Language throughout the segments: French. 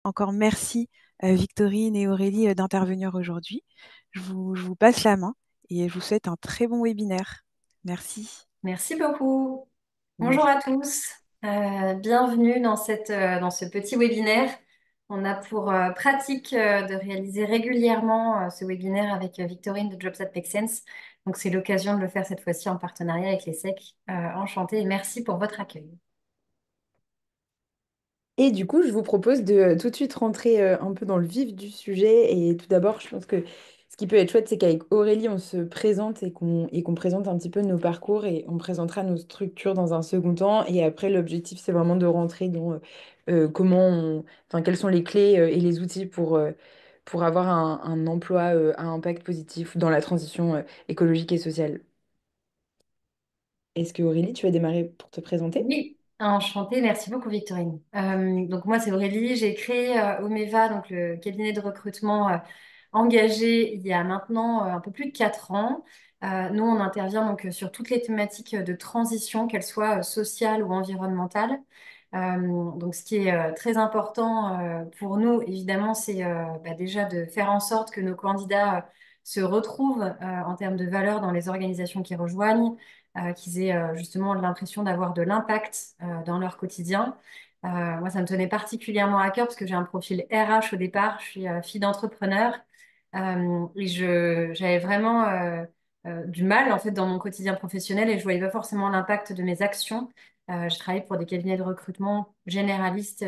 Encore merci Victorine et Aurélie d'intervenir aujourd'hui. Je vous passe la main et je vous souhaite un très bon webinaire. Merci. Merci beaucoup. Bonjour Merci. à tous. Bienvenue dans ce petit webinaire. On a pour pratique de réaliser régulièrement ce webinaire avec Victorine de Jobs That Make Sense. Donc, c'est l'occasion de le faire cette fois-ci en partenariat avec les SEC. Enchantée et merci pour votre accueil. Et du coup, je vous propose de tout de suite rentrer un peu dans le vif du sujet. Et tout d'abord, je pense que ce qui peut être chouette, c'est qu'avec Aurélie, on se présente et qu'on présente un petit peu nos parcours et on présentera nos structures dans un second temps. Et après, l'objectif, c'est vraiment de rentrer dans enfin, quelles sont les clés et les outils pour avoir un emploi à impact positif dans la transition écologique et sociale. Est-ce que Aurélie, tu vas démarrer pour te présenter? Oui, enchantée. Merci beaucoup, Victorine. Donc, moi, c'est Aurélie. J'ai créé Omeva, donc le cabinet de recrutement engagé il y a maintenant un peu plus de 4 ans. Nous, on intervient donc sur toutes les thématiques de transition, qu'elles soient sociales ou environnementales. Donc, ce qui est très important pour nous, évidemment, c'est déjà de faire en sorte que nos candidats se retrouvent en termes de valeur dans les organisations qui rejoignent, qu'ils aient justement l'impression d'avoir de l'impact dans leur quotidien. Moi, ça me tenait particulièrement à cœur parce que j'ai un profil RH au départ. Je suis fille d'entrepreneur et j'avais vraiment du mal en fait dans mon quotidien professionnel et je voyais pas forcément l'impact de mes actions. Je travaillé pour des cabinets de recrutement généralistes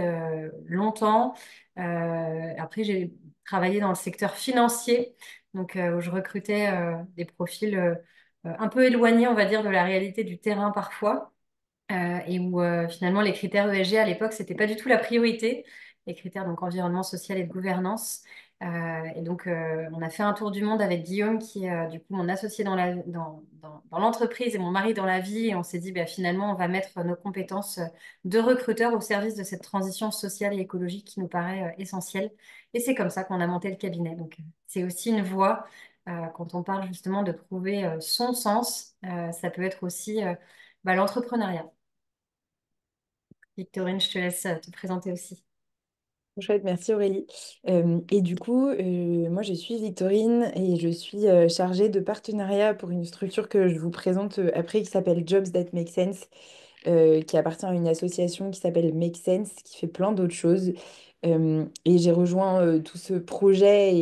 longtemps. Après, j'ai travaillé dans le secteur financier, donc où je recrutais des profils un peu éloignés, on va dire, de la réalité du terrain parfois et où finalement les critères ESG à l'époque, c'était pas du tout la priorité, les critères donc environnement, social et de gouvernance. Et donc on a fait un tour du monde avec Guillaume, qui est du coup mon associé dans l'entreprise et mon mari dans la vie. Et on s'est dit, bah, finalement, on va mettre nos compétences de recruteurs au service de cette transition sociale et écologique qui nous paraît essentielle. Et c'est comme ça qu'on a monté le cabinet. Donc c'est aussi une voie. Quand on parle justement de trouver son sens, ça peut être aussi l'entrepreneuriat. Victorine, je te laisse te présenter aussi. Chouette, merci Aurélie. Et du coup, moi je suis Victorine et je suis chargée de partenariat pour une structure que je vous présente après qui s'appelle Jobs That Make Sense, qui appartient à une association qui s'appelle Make Sense, qui fait plein d'autres choses. Et j'ai rejoint tout ce projet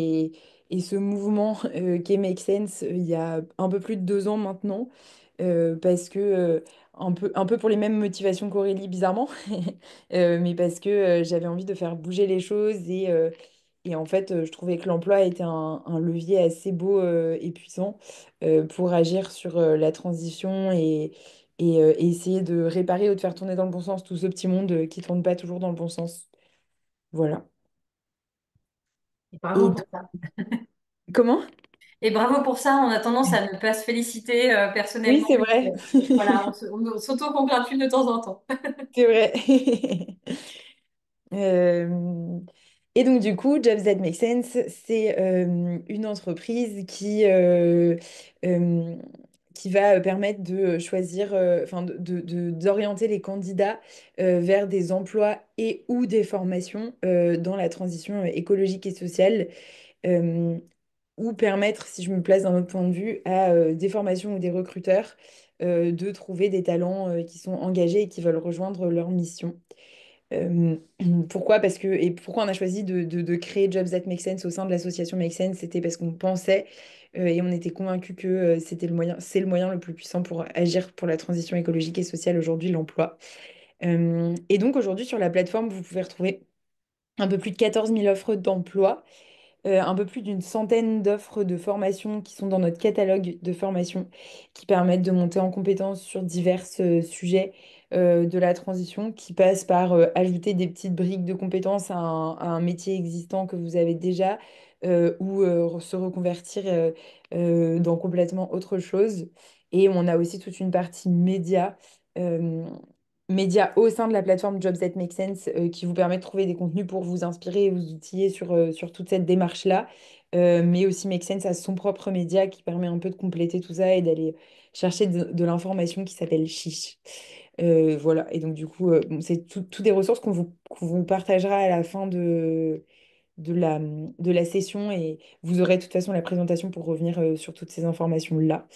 et ce mouvement qu'est Make Sense il y a un peu plus de 2 ans maintenant, parce que un peu pour les mêmes motivations qu'Aurélie, bizarrement, mais parce que j'avais envie de faire bouger les choses et en fait, je trouvais que l'emploi était un levier assez beau et puissant pour agir sur la transition et essayer de réparer ou de faire tourner dans le bon sens tout ce petit monde qui ne tourne pas toujours dans le bon sens. Voilà. Et bravo Et pour ça. comment? Et bravo pour ça. On a tendance à ne pas se féliciter Oui, personnellement. c'est Mais, vrai. voilà, on s'auto-congratule de temps en temps. C'est vrai. Euh, Et donc, du coup, Jobs That Make Sense, c'est une entreprise euh, qui va permettre de choisir, enfin, d'orienter les candidats vers des emplois et ou des formations dans la transition écologique et sociale, euh, ou permettre, si je me place d'un autre point de vue, à des formations ou des recruteurs de trouver des talents qui sont engagés et qui veulent rejoindre leur mission. Euh, Pourquoi? Et pourquoi on a choisi de créer Jobs That Make Sense au sein de l'association Make Sense? C'était parce qu'on pensait et on était convaincus que c'est le moyen le plus puissant pour agir pour la transition écologique et sociale aujourd'hui, l'emploi. Et donc aujourd'hui, sur la plateforme, vous pouvez retrouver un peu plus de 14 000 offres d'emploi, un peu plus d'une centaine d'offres de formation qui sont dans notre catalogue de formation, qui permettent de monter en compétences sur divers sujets de la transition, qui passent par ajouter des petites briques de compétences à un métier existant que vous avez déjà, ou se reconvertir dans complètement autre chose. Et on a aussi toute une partie média. euh, Médias au sein de la plateforme Jobs That Make Sense qui vous permet de trouver des contenus pour vous inspirer et vous outiller sur toute cette démarche-là. Mais aussi Make Sense a son propre média qui permet un peu de compléter tout ça et d'aller chercher de l'information qui s'appelle Chiche. Voilà, et donc du coup, bon, c'est tout des ressources qu'on vous partagera à la fin de la session et vous aurez de toute façon la présentation pour revenir sur toutes ces informations-là.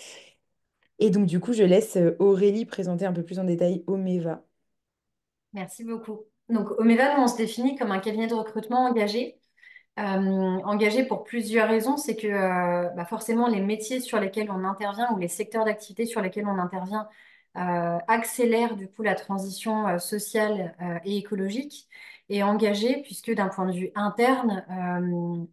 Et donc du coup, je laisse Aurélie présenter un peu plus en détail Omeva. Merci beaucoup. Donc, Omeva, nous, on se définit comme un cabinet de recrutement engagé. Engagé pour plusieurs raisons. C'est que forcément, les métiers sur lesquels on intervient ou les secteurs d'activité sur lesquels on intervient accélèrent du coup la transition sociale et écologique et engagé, puisque d'un point de vue interne,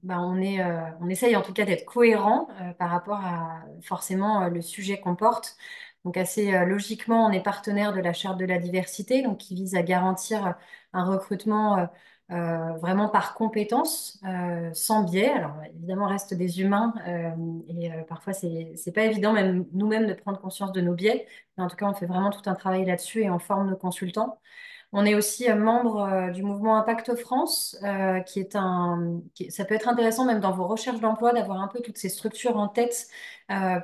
on essaye en tout cas d'être cohérent par rapport à forcément le sujet qu'on porte. Donc assez logiquement, on est partenaire de la Charte de la diversité, donc qui vise à garantir un recrutement vraiment par compétence, sans biais. Alors évidemment, on reste des humains parfois c'est pas évident même nous-mêmes de prendre conscience de nos biais. Mais en tout cas, on fait vraiment tout un travail là-dessus et on forme nos consultants. On est aussi membre du mouvement Impact France, ça peut être intéressant même dans vos recherches d'emploi d'avoir un peu toutes ces structures en tête,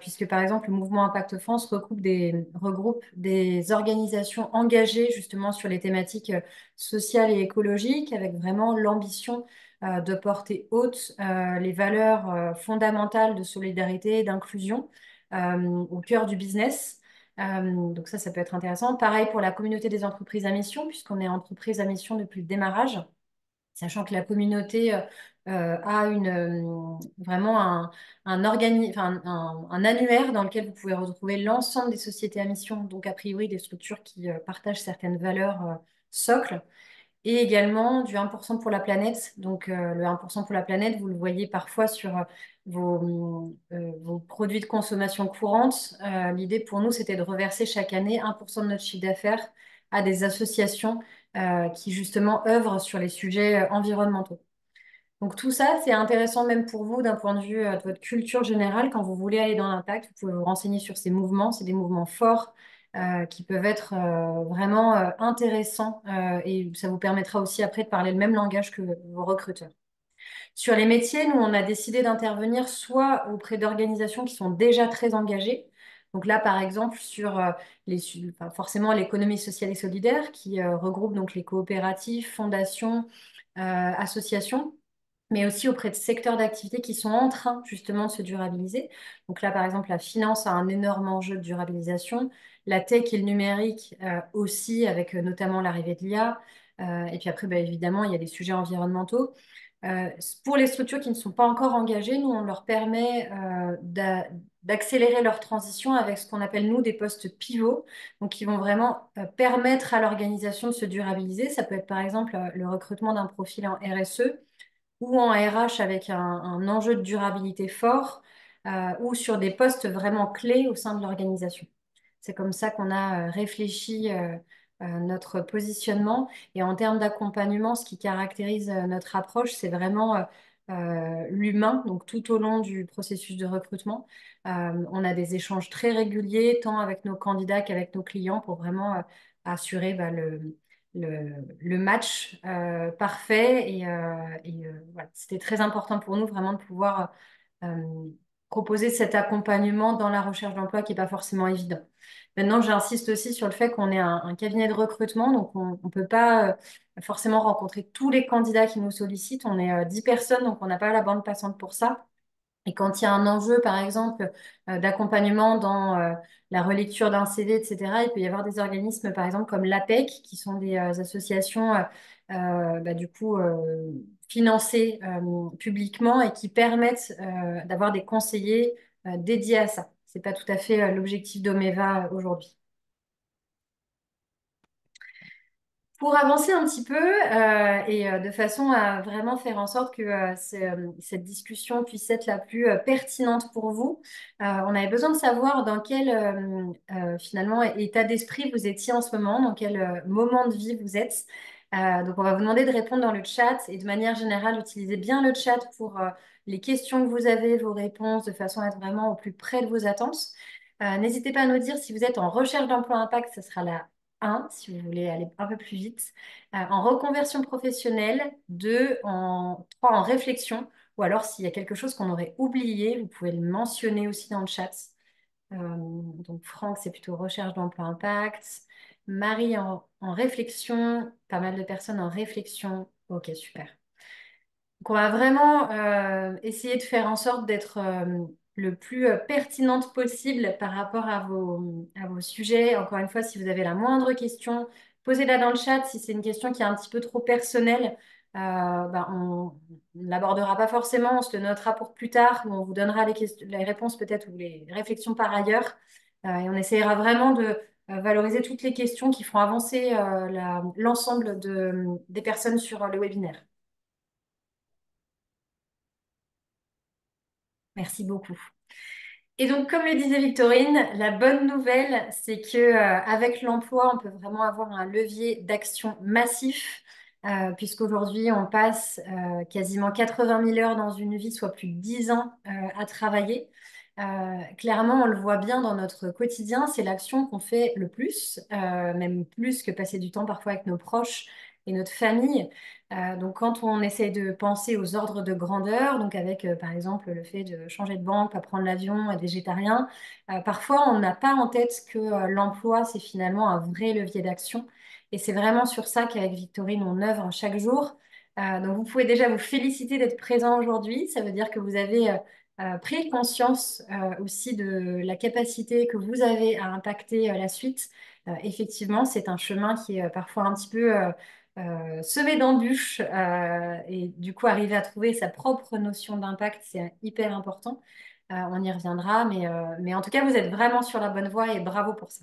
puisque par exemple le mouvement Impact France regroupe des organisations engagées justement sur les thématiques sociales et écologiques, avec vraiment l'ambition de porter haute les valeurs fondamentales de solidarité et d'inclusion au cœur du business. Donc ça peut être intéressant. Pareil pour la communauté des entreprises à mission, puisqu'on est entreprise à mission depuis le démarrage, sachant que la communauté a vraiment un annuaire dans lequel vous pouvez retrouver l'ensemble des sociétés à mission, donc a priori des structures qui partagent certaines valeurs socles et également du 1% pour la planète. Donc, le 1% pour la planète, vous le voyez parfois sur vos produits de consommation courante. L'idée pour nous, c'était de reverser chaque année 1% de notre chiffre d'affaires à des associations qui, justement, œuvrent sur les sujets environnementaux. Donc, tout ça, c'est intéressant même pour vous d'un point de vue de votre culture générale. Quand vous voulez aller dans l'impact, vous pouvez vous renseigner sur ces mouvements. C'est des mouvements forts qui peuvent être vraiment intéressants et ça vous permettra aussi après de parler le même langage que vos recruteurs. Sur les métiers, nous, on a décidé d'intervenir soit auprès d'organisations qui sont déjà très engagées. Donc là, par exemple, sur forcément l'économie sociale et solidaire qui regroupe donc les coopératives, fondations, associations, mais aussi auprès de secteurs d'activité qui sont en train justement de se durabiliser. Donc là, par exemple, la finance a un énorme enjeu de durabilisation, la tech et le numérique aussi, avec notamment l'arrivée de l'IA. Et puis après, évidemment, il y a des sujets environnementaux. Euh, pour les structures qui ne sont pas encore engagées, nous, on leur permet d'accélérer leur transition avec ce qu'on appelle, nous, des postes pivots, donc qui vont vraiment permettre à l'organisation de se durabiliser. Ça peut être, par exemple, le recrutement d'un profil en RSE ou en RH avec un enjeu de durabilité fort ou sur des postes vraiment clés au sein de l'organisation. C'est comme ça qu'on a réfléchi notre positionnement. Et en termes d'accompagnement, ce qui caractérise notre approche, c'est vraiment l'humain, donc tout au long du processus de recrutement. On a des échanges très réguliers, tant avec nos candidats qu'avec nos clients, pour vraiment assurer le match parfait. Voilà. C'était très important pour nous vraiment de pouvoir proposer cet accompagnement dans la recherche d'emploi qui n'est pas forcément évident. Maintenant, j'insiste aussi sur le fait qu'on est un cabinet de recrutement, donc on ne peut pas forcément rencontrer tous les candidats qui nous sollicitent. On est 10 personnes, donc on n'a pas la bande passante pour ça. Et quand il y a un enjeu, par exemple, d'accompagnement dans la relecture d'un CV, etc., il peut y avoir des organismes, par exemple, comme l'APEC, qui sont des associations, du coup, financées publiquement et qui permettent d'avoir des conseillers dédiés à ça. C'est pas tout à fait l'objectif d'Omeva aujourd'hui. Pour avancer un petit peu de façon à vraiment faire en sorte que cette discussion puisse être la plus pertinente pour vous, on avait besoin de savoir dans quel finalement état d'esprit vous étiez en ce moment, dans quel moment de vie vous êtes. Donc on va vous demander de répondre dans le chat et de manière générale, utilisez bien le chat pour les questions que vous avez, vos réponses, de façon à être vraiment au plus près de vos attentes. N'hésitez pas à nous dire si vous êtes en recherche d'emploi impact, ce sera la 1, si vous voulez aller un peu plus vite, en reconversion professionnelle, 2, 3 en réflexion, ou alors s'il y a quelque chose qu'on aurait oublié, vous pouvez le mentionner aussi dans le chat. Donc Franck, c'est plutôt recherche d'emploi impact. Marie en réflexion, pas mal de personnes en réflexion. Ok, super. Donc, on va vraiment essayer de faire en sorte d'être le plus pertinente possible par rapport à vos sujets. Encore une fois, si vous avez la moindre question, posez-la dans le chat. Si c'est une question qui est un petit peu trop personnelle, on ne l'abordera pas forcément, on se le notera pour plus tard, ou on vous donnera les réponses peut-être ou les réflexions par ailleurs. Et on essaiera vraiment de valoriser toutes les questions qui feront avancer l'ensemble des personnes sur le webinaire. Merci beaucoup. Et donc, comme le disait Victorine, la bonne nouvelle, c'est que avec l'emploi, on peut vraiment avoir un levier d'action massif, puisqu'aujourd'hui, on passe quasiment 80 000 heures dans une vie, soit plus de 10 ans à travailler. Clairement, on le voit bien dans notre quotidien, c'est l'action qu'on fait le plus, même plus que passer du temps parfois avec nos proches et notre famille. Donc, quand on essaye de penser aux ordres de grandeur, donc avec par exemple le fait de changer de banque, pas prendre l'avion, être végétarien, parfois on n'a pas en tête que l'emploi, c'est finalement un vrai levier d'action. Et c'est vraiment sur ça qu'avec Victorine, on œuvre chaque jour. Donc, vous pouvez déjà vous féliciter d'être présent aujourd'hui. Ça veut dire que vous avez pris conscience aussi de la capacité que vous avez à impacter la suite. Effectivement, c'est un chemin qui est parfois un petit peu semé d'embûches et du coup arriver à trouver sa propre notion d'impact, c'est hyper important. On y reviendra, mais en tout cas, vous êtes vraiment sur la bonne voie et bravo pour ça.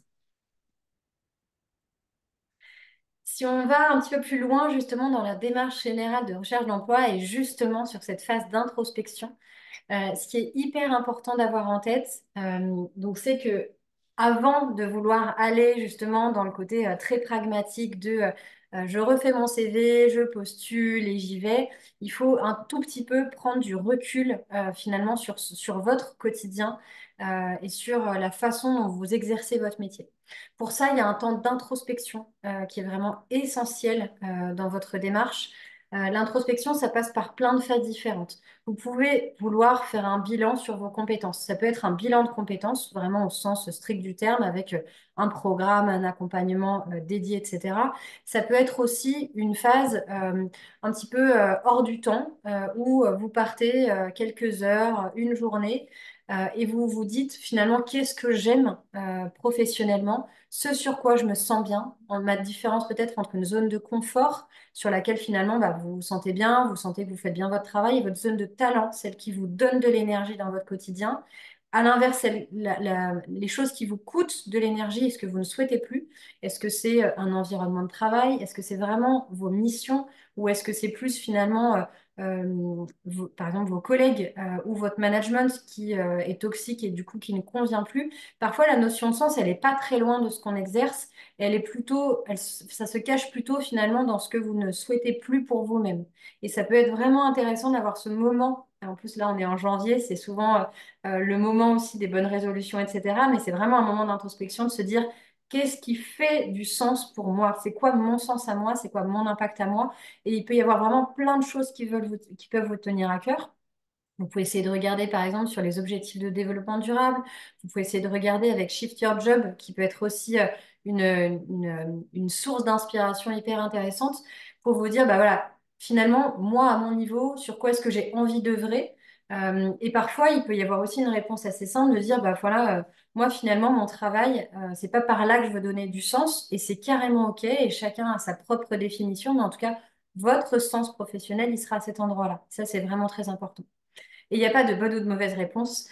Si on va un petit peu plus loin, justement, dans la démarche générale de recherche d'emploi et justement sur cette phase d'introspection, ce qui est hyper important d'avoir en tête, donc c'est que avant de vouloir aller justement dans le côté très pragmatique de je refais mon CV, je postule et j'y vais, il faut un tout petit peu prendre du recul finalement sur votre quotidien et sur la façon dont vous exercez votre métier. Pour ça, il y a un temps d'introspection qui est vraiment essentiel dans votre démarche. L'introspection, ça passe par plein de phases différentes. Vous pouvez vouloir faire un bilan sur vos compétences. Ça peut être un bilan de compétences, vraiment au sens strict du terme, avec un programme, un accompagnement dédié, etc. Ça peut être aussi une phase un petit peu hors du temps, où vous partez quelques heures, une journée, et vous vous dites finalement qu'est-ce que j'aime professionnellement, ce sur quoi je me sens bien, en ma différence peut-être entre une zone de confort sur laquelle finalement vous vous sentez bien, vous sentez que vous faites bien votre travail, et votre zone de talent, celle qui vous donne de l'énergie dans votre quotidien. À l'inverse, les choses qui vous coûtent de l'énergie, est-ce que vous ne souhaitez plus? Est-ce que c'est un environnement de travail? Est-ce que c'est vraiment vos missions? Ou est-ce que c'est plus finalement, par exemple, vos collègues ou votre management qui est toxique et du coup qui ne convient plus? Parfois, la notion de sens, elle n'est pas très loin de ce qu'on exerce. Elle est plutôt, ça se cache plutôt finalement dans ce que vous ne souhaitez plus pour vous-même. Et ça peut être vraiment intéressant d'avoir ce moment. Et en plus, là, on est en janvier, c'est souvent le moment aussi des bonnes résolutions, etc. Mais c'est vraiment un moment d'introspection de se dire, qu'est-ce qui fait du sens pour moi? C'est quoi mon sens à moi? C'est quoi mon impact à moi? Et il peut y avoir vraiment plein de choses qui peuvent vous tenir à cœur. Vous pouvez essayer de regarder par exemple sur les objectifs de développement durable. Vous pouvez essayer de regarder avec Shift Your Job, qui peut être aussi une source d'inspiration hyper intéressante pour vous dire, bah voilà, finalement, moi, à mon niveau, sur quoi est-ce que j'ai envie d'œuvrer? Et parfois, il peut y avoir aussi une réponse assez simple de dire, bah voilà, moi, finalement, mon travail, c'est pas par là que je veux donner du sens et c'est carrément OK et chacun a sa propre définition, mais en tout cas, votre sens professionnel, il sera à cet endroit-là. Ça, c'est vraiment très important. Et il n'y a pas de bonne ou de mauvaise réponse.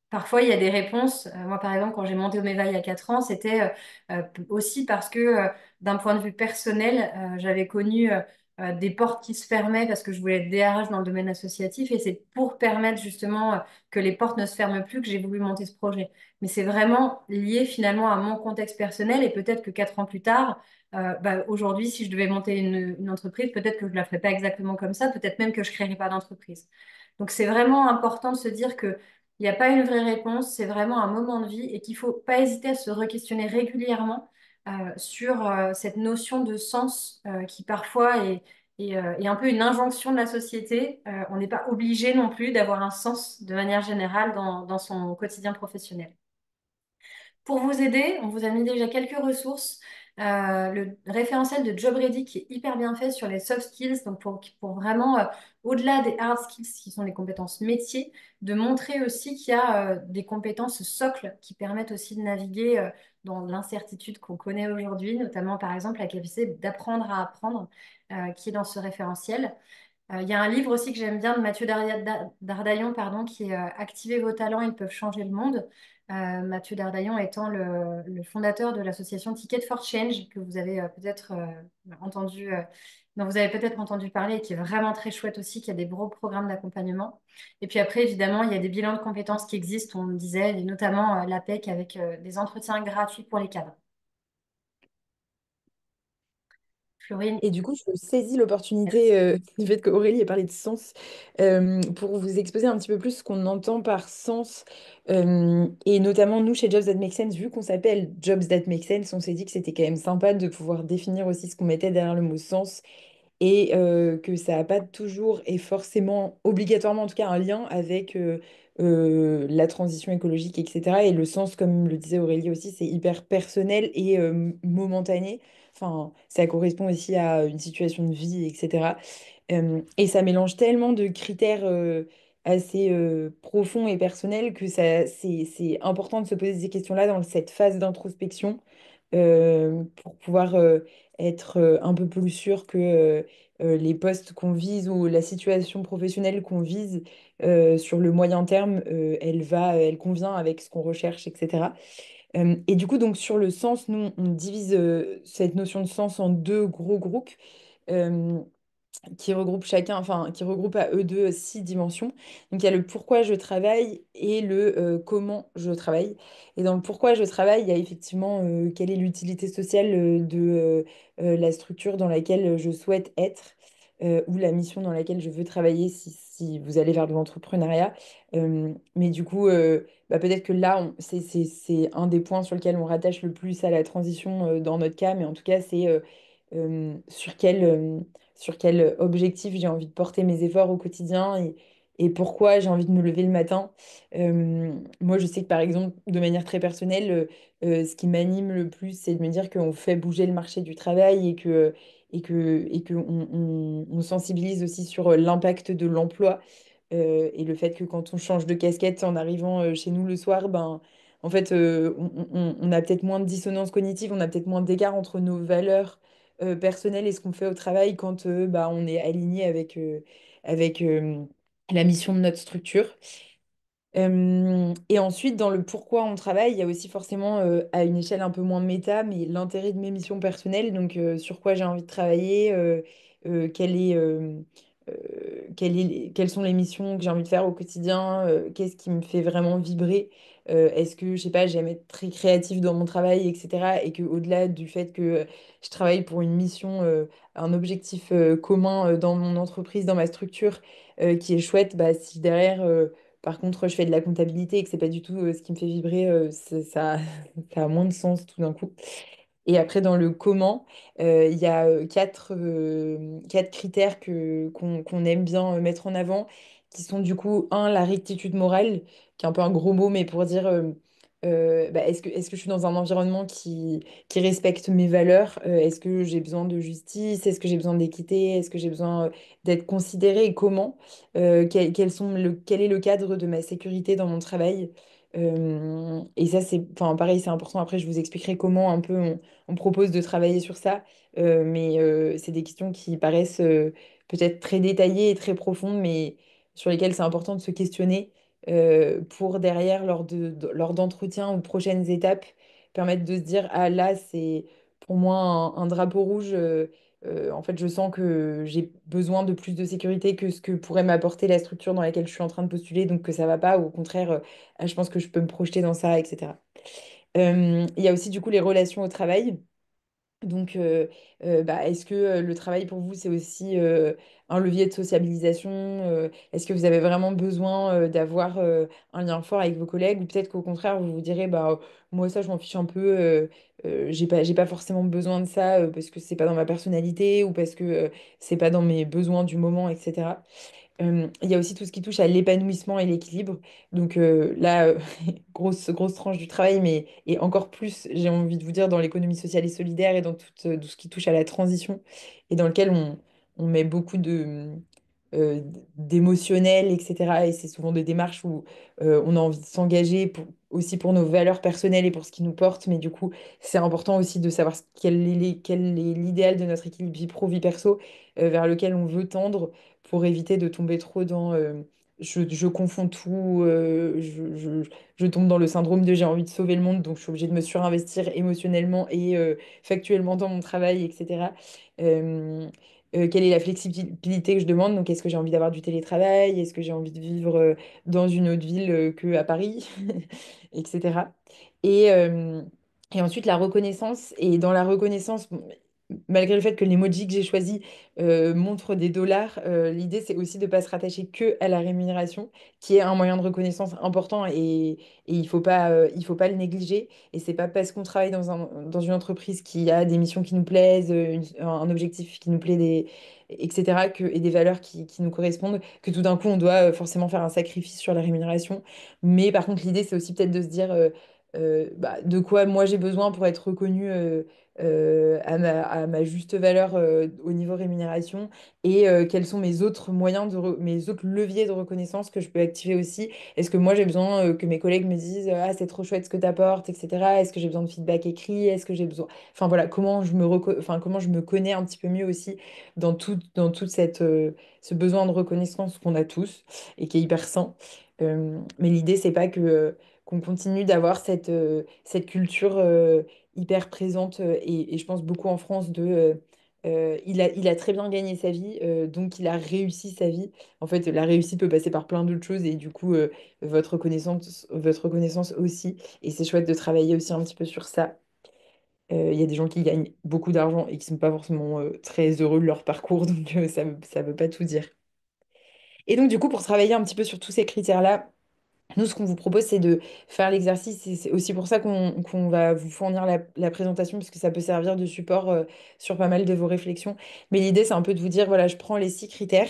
Parfois, il y a des réponses. Moi, par exemple, quand j'ai monté Omeva il y a 4 ans, c'était aussi parce que d'un point de vue personnel, j'avais connu des portes qui se fermaient parce que je voulais être DRH dans le domaine associatif. Et c'est pour permettre justement que les portes ne se ferment plus que j'ai voulu monter ce projet. Mais c'est vraiment lié finalement à mon contexte personnel. Et peut-être que 4 ans plus tard, aujourd'hui, si je devais monter une entreprise, peut-être que je ne la ferais pas exactement comme ça, peut-être même que je ne créerais pas d'entreprise. Donc, c'est vraiment important de se dire qu'il n'y a pas une vraie réponse, c'est vraiment un moment de vie et qu'il ne faut pas hésiter à se re-questionner régulièrement sur cette notion de sens qui parfois est un peu une injonction de la société. On n'est pas obligé non plus d'avoir un sens de manière générale dans son quotidien professionnel. Pour vous aider, on vous a mis déjà quelques ressources. Le référentiel de Job Ready qui est hyper bien fait sur les soft skills, donc pour vraiment, au-delà des hard skills qui sont des compétences métiers, de montrer aussi qu'il y a des compétences socles qui permettent aussi de naviguer dans l'incertitude qu'on connaît aujourd'hui, notamment par exemple la capacité d'apprendre à apprendre qui est dans ce référentiel. Il y a un livre aussi que j'aime bien de Mathieu Dardaillon, pardon, qui est Activez vos talents, ils peuvent changer le monde. Mathieu Dardaillon étant le fondateur de l'association Ticket for Change, que vous avez peut-être entendu, dont vous avez peut-être entendu parler et qui est vraiment très chouette aussi, qui a des gros programmes d'accompagnement. Et puis après, évidemment, il y a des bilans de compétences qui existent, on le disait, et notamment l'APEC avec des entretiens gratuits pour les cadres. Florine. Et du coup, je saisis l'opportunité du fait qu'Aurélie ait parlé de sens pour vous exposer un petit peu plus ce qu'on entend par sens. Et notamment, nous, chez Jobs That Make Sense, vu qu'on s'appelle Jobs That Make Sense, on s'est dit que c'était quand même sympa de pouvoir définir aussi ce qu'on mettait derrière le mot sens et que ça n'a pas toujours et forcément, obligatoirement en tout cas, un lien avec la transition écologique, etc. Et le sens, comme le disait Aurélie aussi, c'est hyper personnel et momentané. Enfin, ça correspond aussi à une situation de vie, etc. Et ça mélange tellement de critères assez profonds et personnels que c'est important de se poser ces questions-là dans cette phase d'introspection pour pouvoir être un peu plus sûr que les postes qu'on vise ou la situation professionnelle qu'on vise sur le moyen terme, elle convient avec ce qu'on recherche, etc. Et du coup, donc sur le sens, nous, on divise cette notion de sens en deux gros groupes. Euh, qui regroupent chacun, enfin, qui regroupent à eux deux 6 dimensions. Donc il y a le pourquoi je travaille et le comment je travaille. Et dans le pourquoi je travaille, il y a effectivement quelle est l'utilité sociale la structure dans laquelle je souhaite être. Ou la mission dans laquelle je veux travailler si vous allez vers de l'entrepreneuriat. Mais du coup, bah, peut-être que là, c'est un des points sur lequel on rattache le plus à la transition dans notre cas, mais en tout cas, c'est sur quel objectif j'ai envie de porter mes efforts au quotidien et pourquoi j'ai envie de me lever le matin. Moi, je sais que par exemple, de manière très personnelle, ce qui m'anime le plus, c'est de me dire qu'on fait bouger le marché du travail et que on sensibilise aussi sur l'impact de l'emploi et le fait que quand on change de casquette en arrivant chez nous le soir, ben, en fait, on a peut-être moins de dissonance cognitive, on a peut-être moins d'écart entre nos valeurs personnelles et ce qu'on fait au travail quand bah, on est aligné avec la mission de notre structure. Et ensuite, dans le pourquoi on travaille, il y a aussi forcément, à une échelle un peu moins méta, mais l'intérêt de mes missions personnelles, donc sur quoi j'ai envie de travailler, quelle est, quelles sont les missions que j'ai envie de faire au quotidien, qu'est-ce qui me fait vraiment vibrer, est-ce que, je sais pas, j'aime être très créative dans mon travail, etc. Et que au-delà du fait que je travaille pour une mission, un objectif commun dans mon entreprise, dans ma structure, qui est chouette, bah, si derrière... par contre, je fais de la comptabilité et que c'est pas du tout ce qui me fait vibrer, ça a moins de sens tout d'un coup. Et après, dans le comment, il y a quatre critères qu'on aime bien mettre en avant, qui sont du coup, un, la rectitude morale, qui est un peu un gros mot, mais pour dire, bah, est-ce que je suis dans un environnement qui respecte mes valeurs? Est-ce que j'ai besoin de justice? Est-ce que j'ai besoin d'équité? Est-ce que j'ai besoin d'être considérée? Et comment? Quel est le cadre de ma sécurité dans mon travail? Et ça, c'est, enfin, pareil, c'est important. Après, je vous expliquerai comment un peu on propose de travailler sur ça, mais c'est des questions qui paraissent peut-être très détaillées et très profondes, mais sur lesquelles c'est important de se questionner pour derrière, lors d'entretiens ou prochaines étapes, permettre de se dire, ah là, c'est pour moi un drapeau rouge. En fait, je sens que j'ai besoin de plus de sécurité que ce que pourrait m'apporter la structure dans laquelle je suis en train de postuler, donc que ça va pas, ou au contraire, ah, je pense que je peux me projeter dans ça, etc. Il y a aussi du coup les relations au travail. Donc, bah, est-ce que le travail pour vous, c'est aussi un levier de sociabilisation? Est-ce que vous avez vraiment besoin d'avoir un lien fort avec vos collègues? Ou peut-être qu'au contraire, vous vous direz, bah, moi, ça, je m'en fiche un peu, j'ai pas forcément besoin de ça parce que c'est pas dans ma personnalité ou parce que c'est pas dans mes besoins du moment, etc. Il y a aussi tout ce qui touche à l'épanouissement et l'équilibre. Donc là, grosse tranche du travail, mais et encore plus, j'ai envie de vous dire, dans l'économie sociale et solidaire et dans tout ce qui touche à la transition et dans lequel on met beaucoup euh, d'émotionnel, etc. Et c'est souvent des démarches où on a envie de s'engager aussi pour nos valeurs personnelles et pour ce qui nous porte. Mais du coup, c'est important aussi de savoir quel est l'idéal de notre équilibre vie pro, vie perso, vers lequel on veut tendre pour éviter de tomber trop dans je confonds tout, je tombe dans le syndrome de j'ai envie de sauver le monde, donc je suis obligée de me surinvestir émotionnellement et factuellement dans mon travail, etc. Euh, Quelle est la flexibilité que je demande? Donc, est-ce que j'ai envie d'avoir du télétravail? Est-ce que j'ai envie de vivre dans une autre ville que à Paris? etc. Et, euh, et ensuite, la reconnaissance. Et dans la reconnaissance, bon, malgré le fait que l'emoji que j'ai choisi montre des dollars, l'idée, c'est aussi de ne pas se rattacher que à la rémunération, qui est un moyen de reconnaissance important et il faut pas le négliger. Et c'est pas parce qu'on travaille dans une entreprise qui a des missions qui nous plaisent, un objectif qui nous plaît, etc., et des valeurs qui nous correspondent, que tout d'un coup, on doit forcément faire un sacrifice sur la rémunération. Mais par contre, l'idée, c'est aussi peut-être de se dire bah, de quoi moi j'ai besoin pour être reconnue à ma juste valeur au niveau rémunération et quels sont mes autres mes autres leviers de reconnaissance que je peux activer aussi. Est-ce que moi j'ai besoin que mes collègues me disent ah c'est trop chouette ce que tu apportes, etc. Est-ce que j'ai besoin de feedback écrit? Est-ce que j'ai besoin... Enfin voilà, comment je me connais un petit peu mieux aussi dans toute ce besoin de reconnaissance qu'on a tous et qui est hyper sain. Mais l'idée, c'est pas qu'on continue d'avoir cette culture hyper présente et je pense beaucoup en France il a très bien gagné sa vie, donc il a réussi sa vie. En fait, la réussite peut passer par plein d'autres choses et du coup, votre reconnaissance aussi. Et c'est chouette de travailler aussi un petit peu sur ça. Il y a des gens qui gagnent beaucoup d'argent et qui sont pas forcément très heureux de leur parcours, donc ça veut pas tout dire. Et donc, du coup, pour travailler un petit peu sur tous ces critères-là, nous, ce qu'on vous propose, c'est de faire l'exercice. Et c'est aussi pour ça qu'on va vous fournir la présentation, parce que ça peut servir de support sur pas mal de vos réflexions. Mais l'idée, c'est un peu de vous dire, voilà, je prends les 6 critères,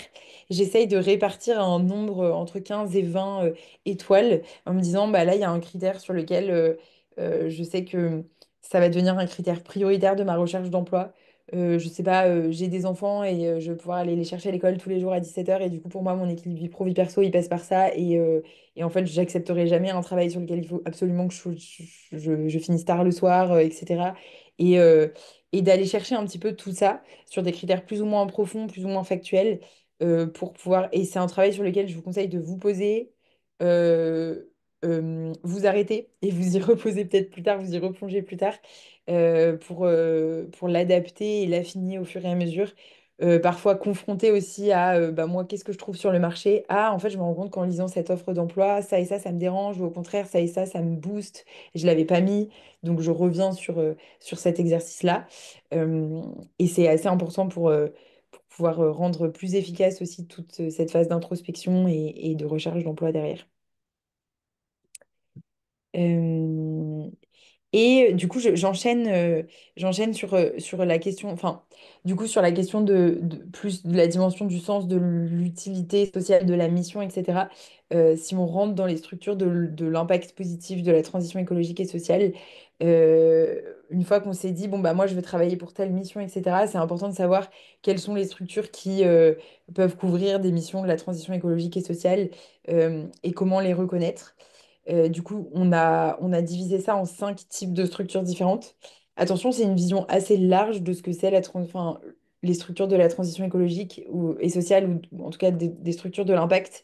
j'essaye de répartir un nombre entre 15 et 20 étoiles, en me disant, bah là, il y a un critère sur lequel je sais que ça va devenir un critère prioritaire de ma recherche d'emploi. Je sais pas, j'ai des enfants et je vais pouvoir aller les chercher à l'école tous les jours à 17h. Et du coup, pour moi, mon équilibre vie pro, vie perso, il passe par ça. Et en fait, j'accepterai jamais un travail sur lequel il faut absolument que je finisse tard le soir, etc. Et, euh, et d'aller chercher un petit peu tout ça sur des critères plus ou moins profonds, plus ou moins factuels, pour pouvoir... Et c'est un travail sur lequel je vous conseille de vous poser, euh, vous arrêter et vous y reposer peut-être plus tard, vous y replonger plus tard, pour l'adapter et l'affiner au fur et à mesure parfois confronté aussi à bah, moi, qu'est-ce que je trouve sur le marché? Ah, en fait, je me rends compte qu'en lisant cette offre d'emploi, ça et ça me dérange, ou au contraire, ça et ça me booste. Je ne l'avais pas mis, donc je reviens sur cet exercice-là. Euh, et c'est assez important pour pouvoir rendre plus efficace aussi toute cette phase d'introspection et de recherche d'emploi derrière. Euh, Et du coup, j'enchaîne sur la question, enfin, du coup, sur la question plus de la dimension du sens, de l'utilité sociale de la mission, etc. Si on rentre dans les structures de l'impact positif de la transition écologique et sociale, une fois qu'on s'est dit, bon, bah, moi, je veux travailler pour telle mission, etc., c'est important de savoir quelles sont les structures qui peuvent couvrir des missions de la transition écologique et sociale et comment les reconnaître. Du coup, on a divisé ça en 5 types de structures différentes. Attention, c'est une vision assez large de ce que c'est enfin, les structures de la transition écologique et sociale, ou en tout cas des structures de l'impact.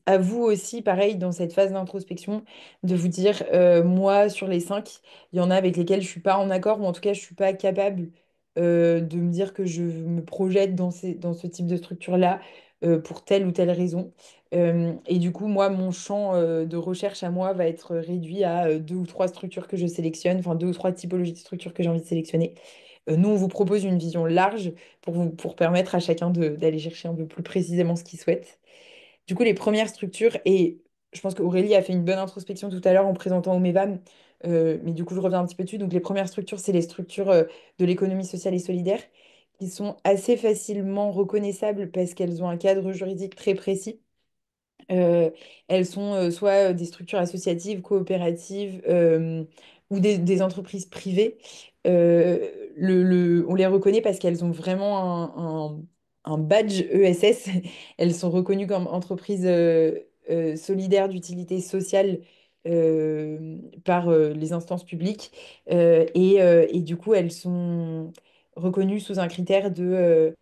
À vous aussi, pareil, dans cette phase d'introspection, de vous dire, moi, sur les 5, il y en a avec lesquels je suis pas en accord, ou en tout cas, je suis pas capable de me dire que je me projette dans ce type de structure-là pour telle ou telle raison. Et du coup, moi, mon champ de recherche à moi va être réduit à 2 ou 3 structures que je sélectionne, enfin 2 ou 3 typologies de structures que j'ai envie de sélectionner. Nous, on vous propose une vision large pour permettre à chacun d'aller chercher un peu plus précisément ce qu'il souhaite. Du coup, les premières structures, et je pense qu'Aurélie a fait une bonne introspection tout à l'heure en présentant Omevam, mais du coup, je reviens un petit peu dessus. Donc, les premières structures, c'est les structures de l'économie sociale et solidaire, qui sont assez facilement reconnaissables parce qu'elles ont un cadre juridique très précis. Euh, Elles sont soit des structures associatives, coopératives ou des entreprises privées. On les reconnaît parce qu'elles ont vraiment un badge ESS. Elles sont reconnues comme entreprises solidaires d'utilité sociale par les instances publiques. Et du coup, elles sont reconnues sous un critère de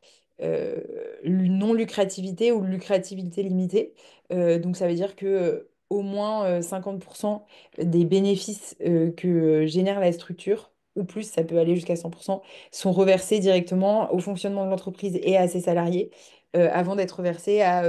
non-lucrativité ou lucrativité limitée. Donc ça veut dire que au moins 50% des bénéfices que génère la structure, ou plus, ça peut aller jusqu'à 100%, sont reversés directement au fonctionnement de l'entreprise et à ses salariés avant d'être reversés à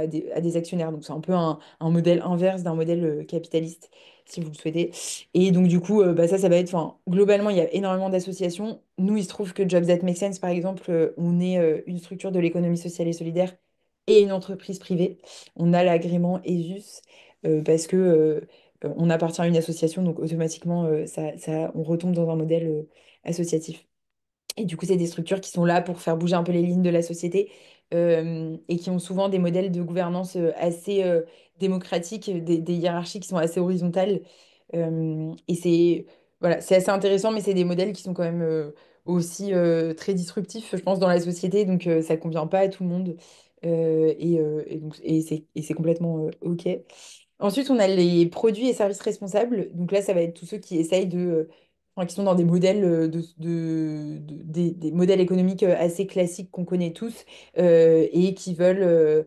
des actionnaires. Donc c'est un peu un modèle inverse d'un modèle capitaliste, si vous le souhaitez. Et donc du coup, bah, ça va être, enfin, globalement, il y a énormément d'associations. Nous, il se trouve que Jobs That Make Sense, par exemple, on est une structure de l'économie sociale et solidaire et une entreprise privée. On a l'agrément ESUS parce que on appartient à une association, donc automatiquement, on retombe dans un modèle associatif. Et du coup, c'est des structures qui sont là pour faire bouger un peu les lignes de la société et qui ont souvent des modèles de gouvernance assez démocratiques, des hiérarchies qui sont assez horizontales. Et voilà, c'est assez intéressant, mais c'est des modèles qui sont quand même aussi très disruptifs, je pense, dans la société. Donc, ça ne convient pas à tout le monde. Et c'est complètement OK. Ensuite, on a les produits et services responsables. Donc là, ça va être tous ceux qui essayent enfin, qui sont dans des modèles des modèles économiques assez classiques qu'on connaît tous et qui veulent,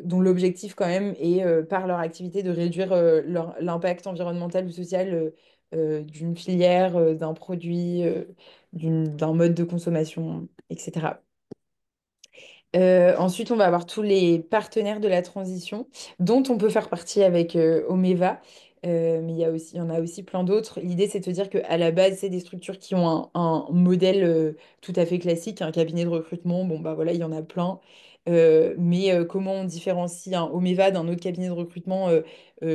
dont l'objectif quand même est, par leur activité, de réduire l'impact environnemental ou social d'une filière, d'un produit, d'un mode de consommation, etc. Ensuite, on va avoir tous les partenaires de la transition, dont on peut faire partie avec Omeva. Mais il y en a aussi plein d'autres. L'idée, c'est de te dire qu'à la base, c'est des structures qui ont un modèle tout à fait classique, un cabinet de recrutement. Bon, bah voilà, il y en a plein. Mais comment on différencie un Omeva d'un autre cabinet de recrutement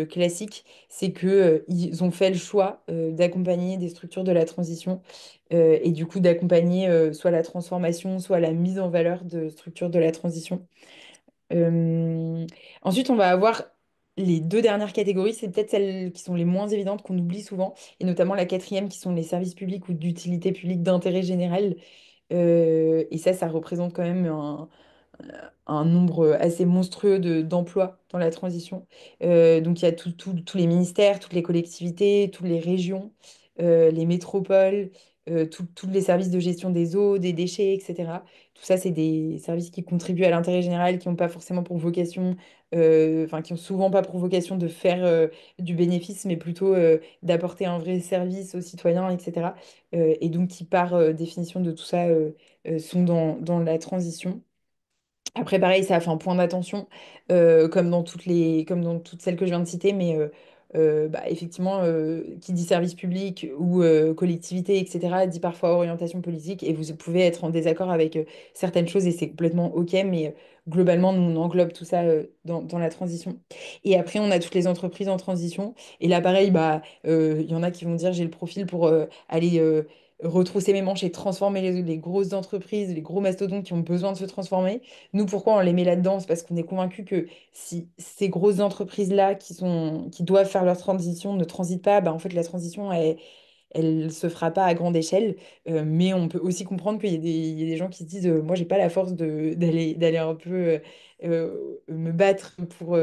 classique? C'est que, ils ont fait le choix d'accompagner des structures de la transition et du coup d'accompagner soit la transformation, soit la mise en valeur de structures de la transition. Euh, Ensuite, on va avoir les deux dernières catégories, c'est peut-être celles qui sont les moins évidentes, qu'on oublie souvent, et notamment la quatrième, qui sont les services publics ou d'utilité publique d'intérêt général. Et ça représente quand même un nombre assez monstrueux d'emplois dans la transition. Donc il y a tous les ministères, toutes les collectivités, toutes les régions, les métropoles, tous les services de gestion des eaux, des déchets, etc. Tout ça, c'est des services qui contribuent à l'intérêt général, qui n'ont pas forcément pour vocation, enfin qui ont souvent pas pour vocation de faire du bénéfice, mais plutôt d'apporter un vrai service aux citoyens, etc. Et donc qui, par définition de tout ça, sont dans la transition. Après, pareil, ça a fait un point d'attention, comme dans toutes celles que je viens de citer, mais bah, effectivement, qui dit service public ou collectivité, etc., dit parfois orientation politique, et vous pouvez être en désaccord avec certaines choses, et c'est complètement OK, mais globalement, nous, on englobe tout ça dans la transition. Et après, on a toutes les entreprises en transition, et là, pareil, bah, il y en a qui vont dire, j'ai le profil pour aller retrousser mes manches et transformer les grosses entreprises, les gros mastodontes qui ont besoin de se transformer. Nous, pourquoi on les met là-dedans? C'est parce qu'on est convaincu que si ces grosses entreprises-là qui doivent faire leur transition ne transitent pas, bah, en fait, la transition, elle se fera pas à grande échelle. Mais on peut aussi comprendre qu'il y a des gens qui se disent, moi, j'ai pas la force d'aller un peu me battre pour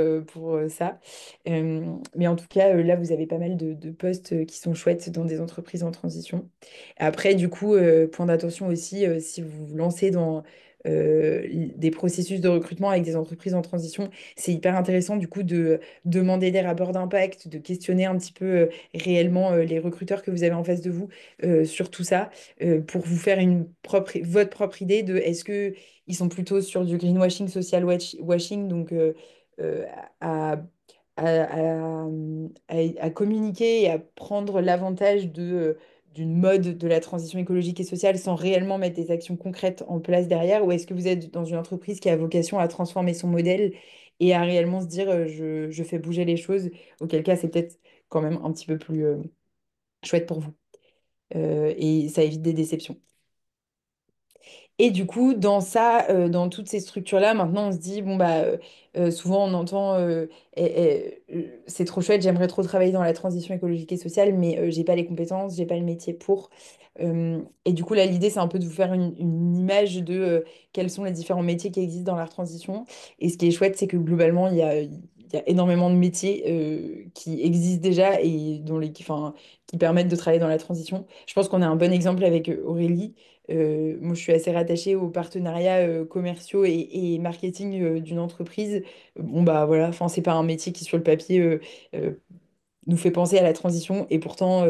ça. Mais en tout cas, là, vous avez pas mal de postes qui sont chouettes dans des entreprises en transition. Après, du coup, point d'attention aussi, si vous vous lancez dans des processus de recrutement avec des entreprises en transition, c'est hyper intéressant du coup de demander des rapports d'impact, de questionner un petit peu réellement les recruteurs que vous avez en face de vous sur tout ça, pour vous faire votre propre idée de est-ce que ils sont plutôt sur du greenwashing, social washing, donc euh, à, à, à communiquer et à prendre l'avantage d'une mode de la transition écologique et sociale sans réellement mettre des actions concrètes en place derrière? Ou est-ce que vous êtes dans une entreprise qui a vocation à transformer son modèle et à réellement se dire je fais bouger les choses, auquel cas c'est peut-être quand même un petit peu plus chouette pour vous. Et ça évite des déceptions. Et du coup, dans ça, dans toutes ces structures-là, maintenant, on se dit, bon, bah, souvent, on entend, c'est trop chouette, j'aimerais trop travailler dans la transition écologique et sociale, mais j'ai pas les compétences, j'ai pas le métier pour. Et du coup, là, l'idée, c'est un peu de vous faire une image de quels sont les différents métiers qui existent dans la transition. Et ce qui est chouette, c'est que globalement, il y a énormément de métiers qui existent déjà et enfin, qui permettent de travailler dans la transition. Je pense qu'on a un bon exemple avec Aurélie. Moi, je suis assez rattachée aux partenariats commerciaux et marketing d'une entreprise. Bon, bah voilà, enfin, c'est pas un métier qui, sur le papier, euh, nous fait penser à la transition. Et pourtant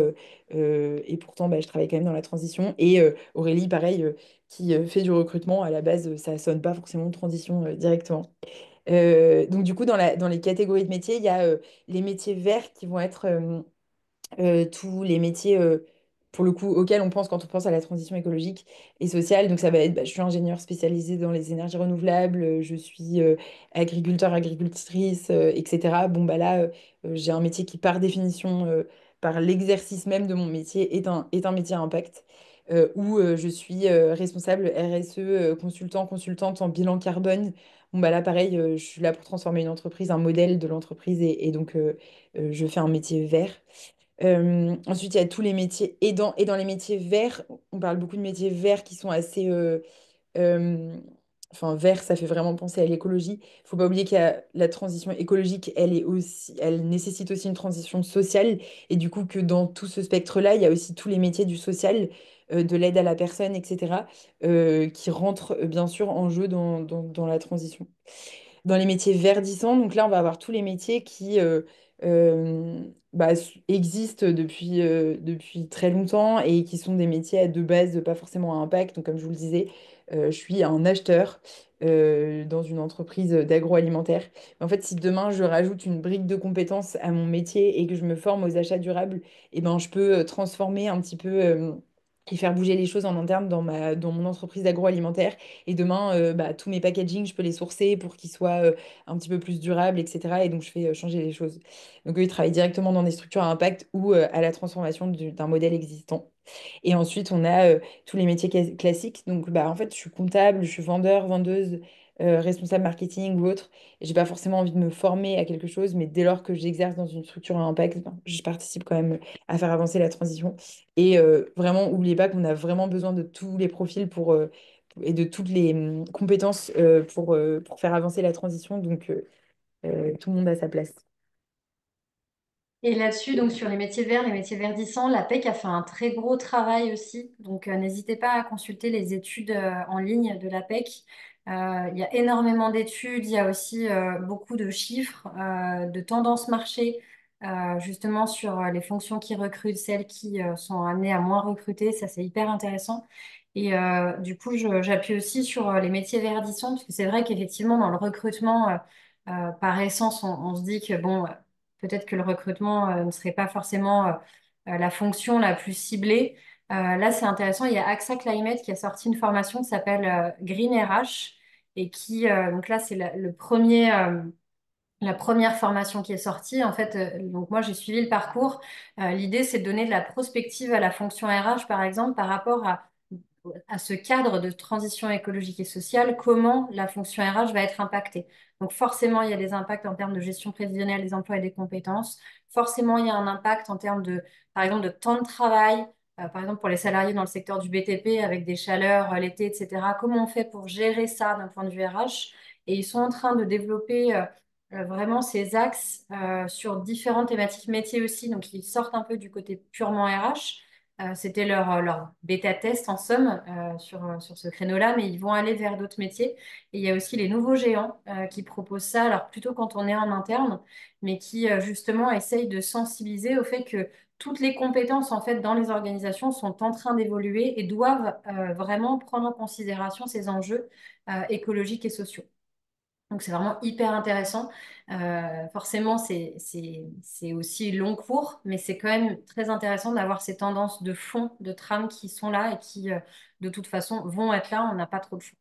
bah, je travaille quand même dans la transition. Et Aurélie, pareil, qui fait du recrutement, à la base, ça sonne pas forcément de transition directement. Donc, du coup, dans les catégories de métiers, il y a les métiers verts qui vont être tous les métiers, pour le coup, auxquels on pense quand on pense à la transition écologique et sociale. Donc, ça va être, bah, je suis ingénieure spécialisée dans les énergies renouvelables, je suis agriculteur, agricultrice, etc. Bon, bah là, j'ai un métier qui, par définition, par l'exercice même de mon métier, est un métier à impact. Où je suis responsable RSE, consultante en bilan carbone. Bon, bah là, pareil, je suis là pour transformer une entreprise, un modèle de l'entreprise, et donc je fais un métier vert. Ensuite, il y a tous les métiers aidants. Et dans les métiers verts, on parle beaucoup de métiers verts qui sont assez... euh, enfin, vert, ça fait vraiment penser à l'écologie. Il faut pas oublier qu'il y a la transition écologique, elle nécessite aussi une transition sociale. Et du coup, que dans tout ce spectre-là, il y a aussi tous les métiers du social, de l'aide à la personne, etc., qui rentrent bien sûr en jeu dans la transition. Dans les métiers verdissants, donc là, on va avoir tous les métiers qui bah, existent depuis très longtemps et qui sont des métiers de base pas forcément à impact. Donc, comme je vous le disais, je suis un acheteur dans une entreprise d'agroalimentaire. En fait, si demain je rajoute une brique de compétences à mon métier et que je me forme aux achats durables, et ben, je peux transformer un petit peu et faire bouger les choses en interne dans mon entreprise d'agroalimentaire. Et demain, bah, tous mes packaging, je peux les sourcer pour qu'ils soient un petit peu plus durables, etc. Et donc, je fais changer les choses. Donc, eux, ils travaillent directement dans des structures à impact ou à la transformation d'un modèle existant. Et ensuite, on a tous les métiers classiques. Donc, bah, en fait, je suis comptable, je suis vendeur, vendeuse, responsable marketing ou autre. Et j'ai pas forcément envie de me former à quelque chose, mais dès lors que j'exerce dans une structure à impact, ben, je participe quand même à faire avancer la transition. Et vraiment, n'oubliez pas qu'on a vraiment besoin de tous les profils et de toutes les compétences pour faire avancer la transition. Donc, tout le monde a sa place. Et là-dessus, donc sur les métiers verts, les métiers verdissants, la PEC a fait un très gros travail aussi. Donc n'hésitez pas à consulter les études en ligne de la PEC. Il y a énormément d'études, il y a aussi beaucoup de chiffres, de tendances marché, justement sur les fonctions qui recrutent, celles qui sont amenées à moins recruter. Ça, c'est hyper intéressant. Et du coup, j'appuie aussi sur les métiers verdissants, parce que c'est vrai qu'effectivement, dans le recrutement, par essence, on se dit que bon, peut-être que le recrutement ne serait pas forcément la fonction la plus ciblée. Là, c'est intéressant. Il y a AXA Climate qui a sorti une formation qui s'appelle Green RH et qui, donc là, c'est la première formation qui est sortie. En fait, donc moi, j'ai suivi le parcours. L'idée, c'est de donner de la prospective à la fonction RH, par exemple, par rapport à ce cadre de transition écologique et sociale, comment la fonction RH va être impactée. Donc forcément, il y a des impacts en termes de gestion prévisionnelle des emplois et des compétences. Forcément, il y a un impact en termes de, par exemple, de temps de travail. Par exemple, pour les salariés dans le secteur du BTP, avec des chaleurs l'été, etc. Comment on fait pour gérer ça d'un point de vue RH? Et ils sont en train de développer vraiment ces axes sur différentes thématiques métiers aussi. Donc, ils sortent un peu du côté purement RH. C'était leur bêta test en somme sur ce créneau-là, mais ils vont aller vers d'autres métiers. Et il y a aussi les nouveaux géants qui proposent ça, alors plutôt quand on est en interne, mais qui justement essayent de sensibiliser au fait que toutes les compétences en fait dans les organisations sont en train d'évoluer et doivent vraiment prendre en considération ces enjeux écologiques et sociaux. Donc c'est vraiment hyper intéressant. Forcément, c'est aussi long cours, mais c'est quand même très intéressant d'avoir ces tendances de fond, de trame qui sont là et qui, de toute façon, vont être là. On n'a pas trop de choix.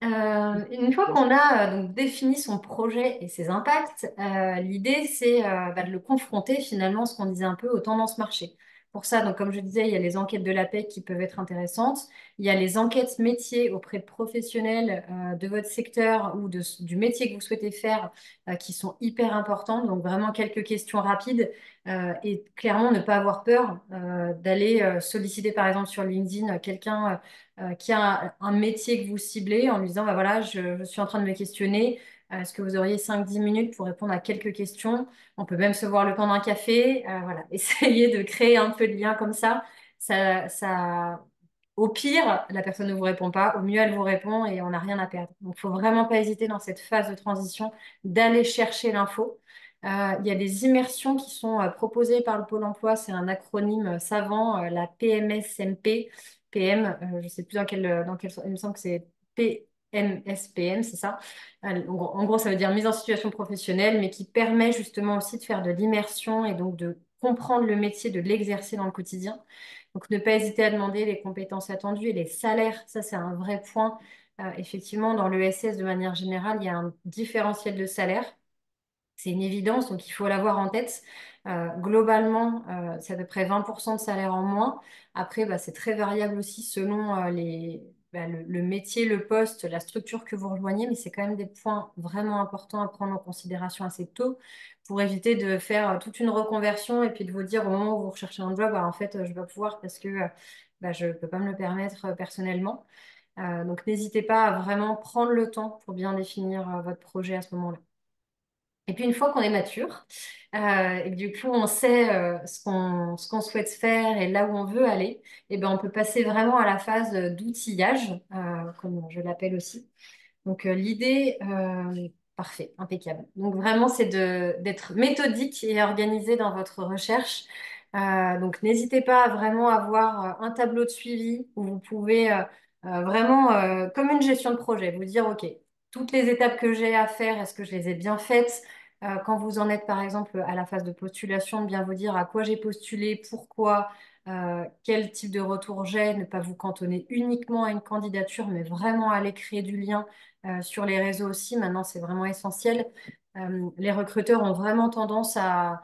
Une fois qu'on a donc défini son projet et ses impacts, l'idée c'est de le confronter finalement, ce qu'on disait un peu, aux tendances marché. pour ça. Donc, comme je disais, il y a les enquêtes de l'APEC qui peuvent être intéressantes. Il y a les enquêtes métiers auprès de professionnels de votre secteur ou du métier que vous souhaitez faire qui sont hyper importantes. Donc, vraiment quelques questions rapides et clairement ne pas avoir peur d'aller solliciter, par exemple, sur LinkedIn, quelqu'un qui a un métier que vous ciblez en lui disant, bah, voilà, je suis en train de me questionner. Est-ce que vous auriez 5-10 minutes pour répondre à quelques questions? On peut même se voir le temps d'un café. Voilà, essayez de créer un peu de lien comme ça. Au pire, la personne ne vous répond pas. Au mieux, elle vous répond et on n'a rien à perdre. Donc, il faut vraiment pas hésiter dans cette phase de transition d'aller chercher l'info. Il y a des immersions qui sont proposées par le Pôle emploi. C'est un acronyme savant, la PMSMP. PM, je ne sais plus il me semble que c'est PMSPM, c'est ça. En gros, ça veut dire mise en situation professionnelle, mais qui permet justement aussi de faire de l'immersion et donc de comprendre le métier, de l'exercer dans le quotidien. Donc, ne pas hésiter à demander les compétences attendues et les salaires. Ça, c'est un vrai point. Effectivement, dans l'ESS, de manière générale, il y a un différentiel de salaire. C'est une évidence, donc il faut l'avoir en tête. Globalement, c'est à peu près 20% de salaire en moins. Après, bah, c'est très variable aussi selon le métier, le poste, la structure que vous rejoignez, mais c'est quand même des points vraiment importants à prendre en considération assez tôt pour éviter de faire toute une reconversion et puis de vous dire au moment où vous recherchez un job, bah, en fait, je vais pas pouvoir parce que bah, je ne peux pas me le permettre personnellement. Donc, n'hésitez pas à vraiment prendre le temps pour bien définir votre projet à ce moment-là. Et puis une fois qu'on est mature et que du coup on sait ce qu'on souhaite faire et là où on veut aller, et ben on peut passer vraiment à la phase d'outillage, comme je l'appelle aussi. Donc l'idée, parfait, impeccable. Donc vraiment c'est d'être méthodique et organisé dans votre recherche. Donc n'hésitez pas à vraiment avoir un tableau de suivi où vous pouvez vraiment, comme une gestion de projet, vous dire, OK, toutes les étapes que j'ai à faire, est-ce que je les ai bien faites? Quand vous en êtes par exemple à la phase de postulation, de bien vous dire à quoi j'ai postulé, pourquoi, quel type de retour j'ai, ne pas vous cantonner uniquement à une candidature, mais vraiment aller créer du lien sur les réseaux aussi. Maintenant, c'est vraiment essentiel. Les recruteurs ont vraiment tendance à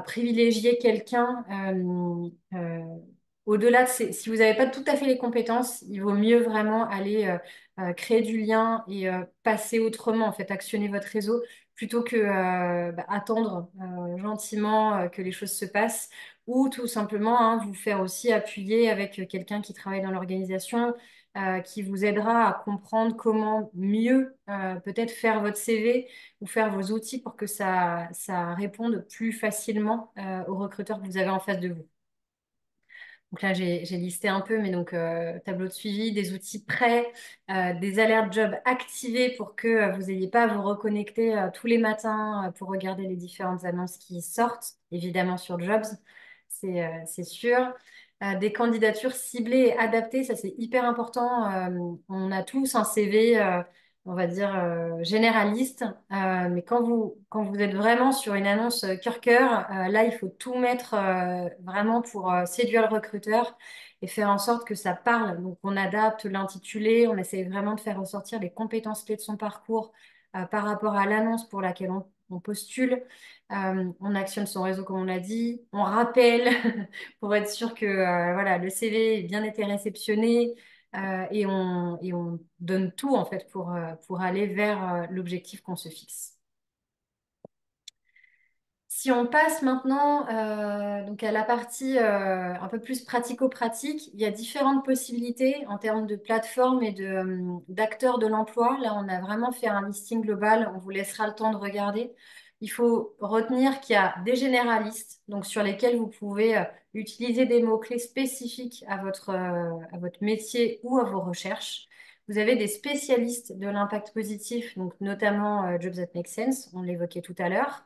privilégier quelqu'un au-delà de si vous n'avez pas tout à fait les compétences, il vaut mieux vraiment aller créer du lien et passer autrement, en fait, actionner votre réseau plutôt que attendre gentiment que les choses se passent ou tout simplement hein, vous faire aussi appuyer avec quelqu'un qui travaille dans l'organisation qui vous aidera à comprendre comment mieux peut-être faire votre CV ou faire vos outils pour que ça réponde plus facilement aux recruteurs que vous avez en face de vous. Donc là, j'ai listé un peu, mais donc tableau de suivi, des outils prêts, des alertes job activées pour que vous n'ayez pas à vous reconnecter tous les matins pour regarder les différentes annonces qui sortent, évidemment sur Jobs, c'est sûr. Des candidatures ciblées et adaptées, ça c'est hyper important. On a tous un CV, on va dire, généraliste, mais quand vous êtes vraiment sur une annonce cœur-cœur, là il faut tout mettre vraiment pour séduire le recruteur et faire en sorte que ça parle. Donc on adapte l'intitulé, on essaie vraiment de faire ressortir les compétences clés de son parcours par rapport à l'annonce pour laquelle on postule. On actionne son réseau comme on l'a dit, on rappelle pour être sûr que voilà, le CV ait bien été réceptionné et on donne tout en fait pour aller vers l'objectif qu'on se fixe. Si on passe maintenant donc à la partie un peu plus pratico-pratique, il y a différentes possibilités en termes de plateformes et d'acteurs de l'emploi. Là, on a vraiment fait un listing global. On vous laissera le temps de regarder. Il faut retenir qu'il y a des généralistes, donc sur lesquels vous pouvez utiliser des mots-clés spécifiques à votre métier ou à vos recherches. Vous avez des spécialistes de l'impact positif, donc notamment Jobs That Make Sense, on l'évoquait tout à l'heure.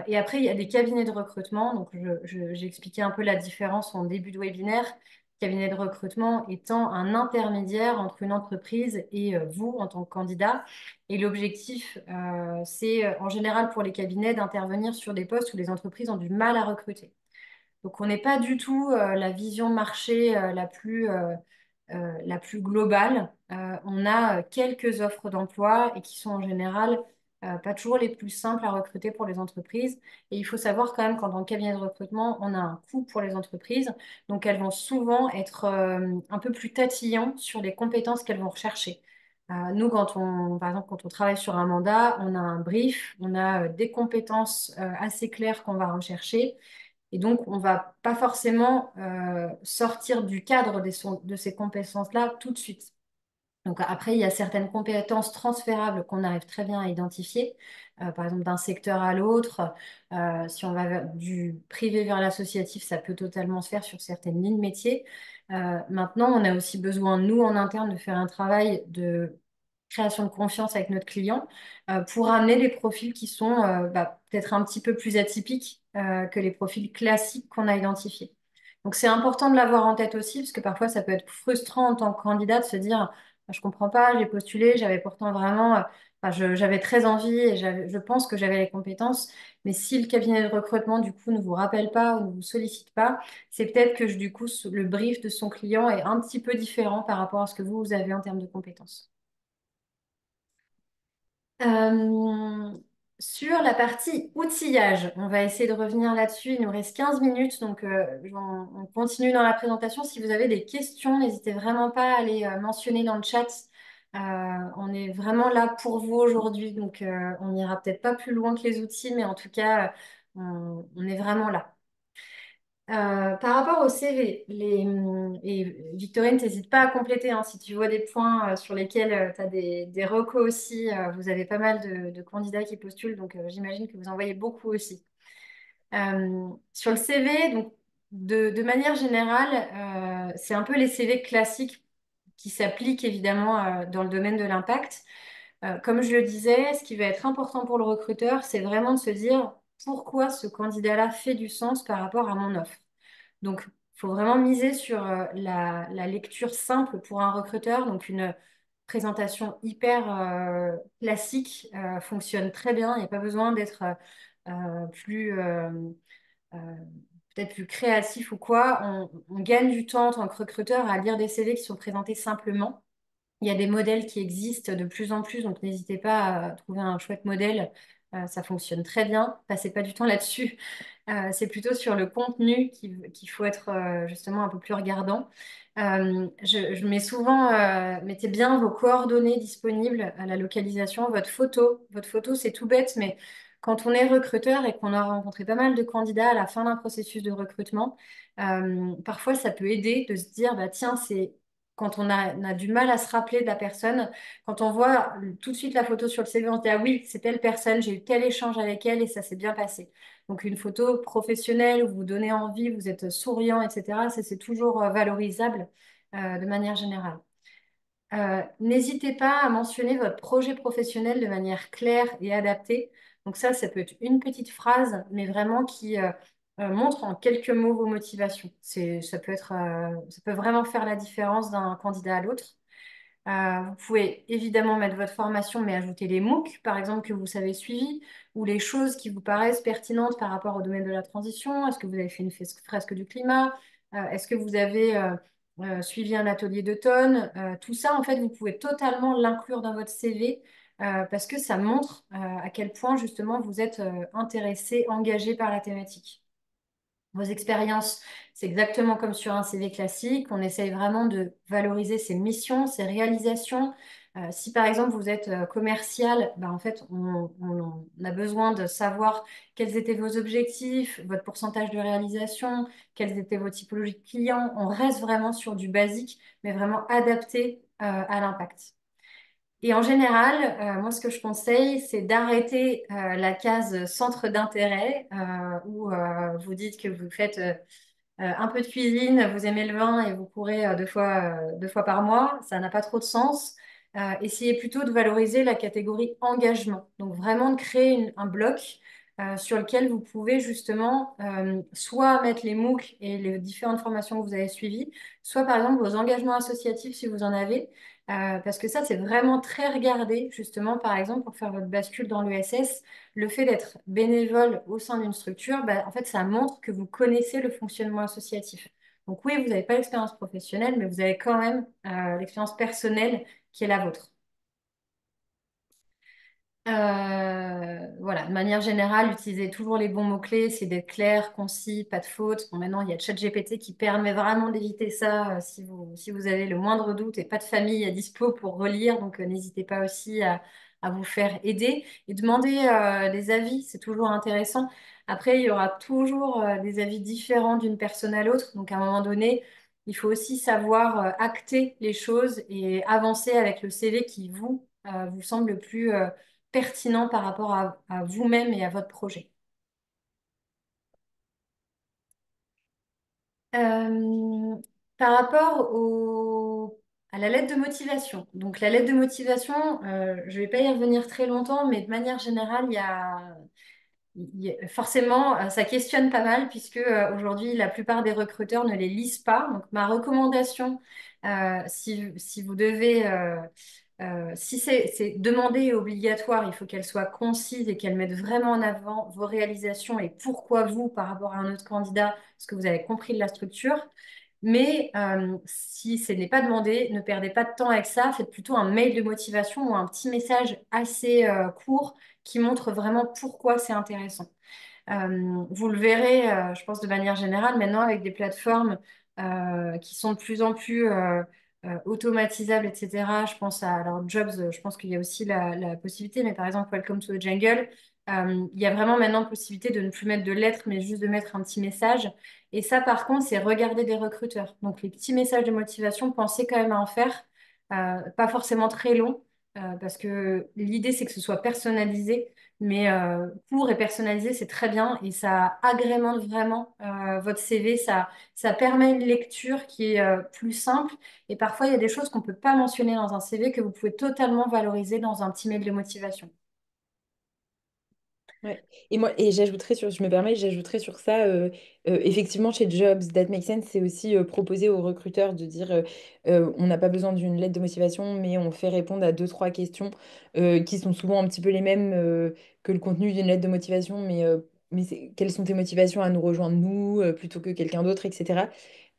Et après, il y a des cabinets de recrutement. Donc, j'ai expliqué un peu la différence en début de webinaire. Cabinet de recrutement étant un intermédiaire entre une entreprise et vous en tant que candidat. Et l'objectif, c'est en général pour les cabinets d'intervenir sur des postes où les entreprises ont du mal à recruter. Donc, on n'est pas du tout la vision marché la plus globale. On a quelques offres d'emploi et qui sont en général pas toujours les plus simples à recruter pour les entreprises. Et il faut savoir quand même qu'en tant que cabinet de recrutement, on a un coût pour les entreprises. Donc, elles vont souvent être un peu plus tatillants sur les compétences qu'elles vont rechercher. Nous, par exemple, quand on travaille sur un mandat, on a un brief, on a des compétences assez claires qu'on va rechercher. Et donc, on ne va pas forcément sortir du cadre de ces compétences-là tout de suite. Donc après, il y a certaines compétences transférables qu'on arrive très bien à identifier, par exemple d'un secteur à l'autre. Si on va du privé vers l'associatif, ça peut totalement se faire sur certaines lignes métiers. Maintenant, on a aussi besoin, nous, en interne, de faire un travail de création de confiance avec notre client pour amener des profils qui sont peut-être un petit peu plus atypiques que les profils classiques qu'on a identifiés. Donc c'est important de l'avoir en tête aussi, parce que parfois ça peut être frustrant en tant que candidat de se dire je comprends pas, j'ai postulé, j'avais pourtant vraiment, j'avais très envie et je pense que j'avais les compétences, mais si le cabinet de recrutement du coup ne vous rappelle pas ou ne vous sollicite pas, c'est peut-être que du coup le brief de son client est un petit peu différent par rapport à ce que vous avez en termes de compétences. Euh, Sur la partie outillage, on va essayer de revenir là-dessus. Il nous reste 15 minutes, donc on continue dans la présentation. Si vous avez des questions, n'hésitez vraiment pas à les mentionner dans le chat. On est vraiment là pour vous aujourd'hui, donc on n'ira peut-être pas plus loin que les outils, mais en tout cas, on est vraiment là. Par rapport au CV, et Victorine, n'hésite pas à compléter hein, si tu vois des points sur lesquels tu as des recos aussi. Vous avez pas mal de candidats qui postulent, donc j'imagine que vous en voyez beaucoup aussi. Sur le CV, donc, de manière générale, c'est un peu les CV classiques qui s'appliquent évidemment dans le domaine de l'impact. Comme je le disais, ce qui va être important pour le recruteur, c'est vraiment de se dire pourquoi ce candidat-là fait du sens par rapport à mon offre. Donc, il faut vraiment miser sur la lecture simple pour un recruteur. Donc, une présentation hyper classique fonctionne très bien. Il n'y a pas besoin d'être plus euh, peut-être plus créatif ou quoi. On gagne du temps en tant que recruteur à lire des CV qui sont présentés simplement. Il y a des modèles qui existent de plus en plus, donc n'hésitez pas à trouver un chouette modèle. Ça fonctionne très bien. Passez pas du temps là-dessus. C'est plutôt sur le contenu qu'il faut être justement un peu plus regardant. Je mets souvent, mettez bien vos coordonnées disponibles à la localisation, votre photo. Votre photo, c'est tout bête, mais quand on est recruteur et qu'on a rencontré pas mal de candidats à la fin d'un processus de recrutement, parfois ça peut aider de se dire, bah, tiens, c'est quand on a du mal à se rappeler de la personne, quand on voit tout de suite la photo sur le CV, on se dit, ah oui, c'est telle personne, j'ai eu tel échange avec elle et ça s'est bien passé. Donc une photo professionnelle où vous donnez envie, vous êtes souriant, etc., ça c'est toujours valorisable de manière générale. N'hésitez pas à mentionner votre projet professionnel de manière claire et adaptée. Donc ça peut être une petite phrase, mais vraiment qui montre en quelques mots vos motivations. Ça peut vraiment faire la différence d'un candidat à l'autre. Vous pouvez évidemment mettre votre formation, mais ajouter les MOOC, par exemple, que vous savez suivi, ou les choses qui vous paraissent pertinentes par rapport au domaine de la transition. Est-ce que vous avez fait une fresque du climat? Est-ce que vous avez suivi un atelier d'automne? Tout ça, en fait, vous pouvez totalement l'inclure dans votre CV parce que ça montre à quel point, justement, vous êtes intéressé, engagé par la thématique. Vos expériences, c'est exactement comme sur un CV classique. On essaye vraiment de valoriser ses missions, ses réalisations. Si par exemple vous êtes commercial, ben, en fait, on a besoin de savoir quels étaient vos objectifs, votre pourcentage de réalisation, quelles étaient vos typologies de clients. On reste vraiment sur du basique, mais vraiment adapté à l'impact. Et en général, moi, ce que je conseille, c'est d'arrêter la case centre d'intérêt où vous dites que vous faites un peu de cuisine, vous aimez le vin et vous courez deux fois par mois. Ça n'a pas trop de sens. Essayez plutôt de valoriser la catégorie engagement. Donc vraiment de créer un bloc sur lequel vous pouvez justement soit mettre les MOOC et les différentes formations que vous avez suivies, soit par exemple vos engagements associatifs si vous en avez. Parce que ça, c'est vraiment très regardé, justement, par exemple, pour faire votre bascule dans l'ESS, le fait d'être bénévole au sein d'une structure, bah, en fait, ça montre que vous connaissez le fonctionnement associatif. Donc oui, vous n'avez pas l'expérience professionnelle, mais vous avez quand même l'expérience personnelle qui est la vôtre. Voilà, de manière générale, utilisez toujours les bons mots-clés, c'est d'être clair, concis, pas de faute. Bon, maintenant, il y a ChatGPT qui permet vraiment d'éviter ça si vous avez le moindre doute et pas de famille à dispo pour relire. Donc, n'hésitez pas aussi à vous faire aider et demander des avis, c'est toujours intéressant. Après, il y aura toujours des avis différents d'une personne à l'autre. Donc, à un moment donné, il faut aussi savoir acter les choses et avancer avec le CV qui vous semble le plus pertinent par rapport à vous-même et à votre projet. Euh, Par rapport à la lettre de motivation. Donc la lettre de motivation, je ne vais pas y revenir très longtemps, mais de manière générale, forcément, ça questionne pas mal puisque aujourd'hui, la plupart des recruteurs ne les lisent pas. Donc ma recommandation, si vous devez si c'est demandé et obligatoire, il faut qu'elle soit concise et qu'elle mette vraiment en avant vos réalisations et pourquoi vous par rapport à un autre candidat, ce que vous avez compris de la structure. Mais si ce n'est pas demandé, ne perdez pas de temps avec ça. Faites plutôt un mail de motivation ou un petit message assez court qui montre vraiment pourquoi c'est intéressant. Vous le verrez, je pense de manière générale, maintenant avec des plateformes qui sont de plus en plus automatisables, etc. Je pense à alors Jobs, je pense qu'il y a aussi la possibilité, mais par exemple, Welcome to the Jungle, il y a vraiment maintenant possibilité de ne plus mettre de lettres, mais juste de mettre un petit message. Et ça, par contre, c'est regarder des recruteurs. Donc, les petits messages de motivation, pensez quand même à en faire, pas forcément très long, parce que l'idée, c'est que ce soit personnalisé. Mais court et personnalisé, c'est très bien et ça agrémente vraiment votre CV. Ça permet une lecture qui est plus simple. Et parfois, il y a des choses qu'on ne peut pas mentionner dans un CV que vous pouvez totalement valoriser dans un petit mail de motivation. Ouais. Et moi, j'ajouterais sur, je me permets, j'ajouterais sur ça, effectivement, chez Jobs, That Makes Sense, c'est aussi proposer aux recruteurs de dire, on n'a pas besoin d'une lettre de motivation, mais on fait répondre à deux, trois questions qui sont souvent un petit peu les mêmes que le contenu d'une lettre de motivation, mais quelles sont tes motivations à nous rejoindre, nous, plutôt que quelqu'un d'autre, etc.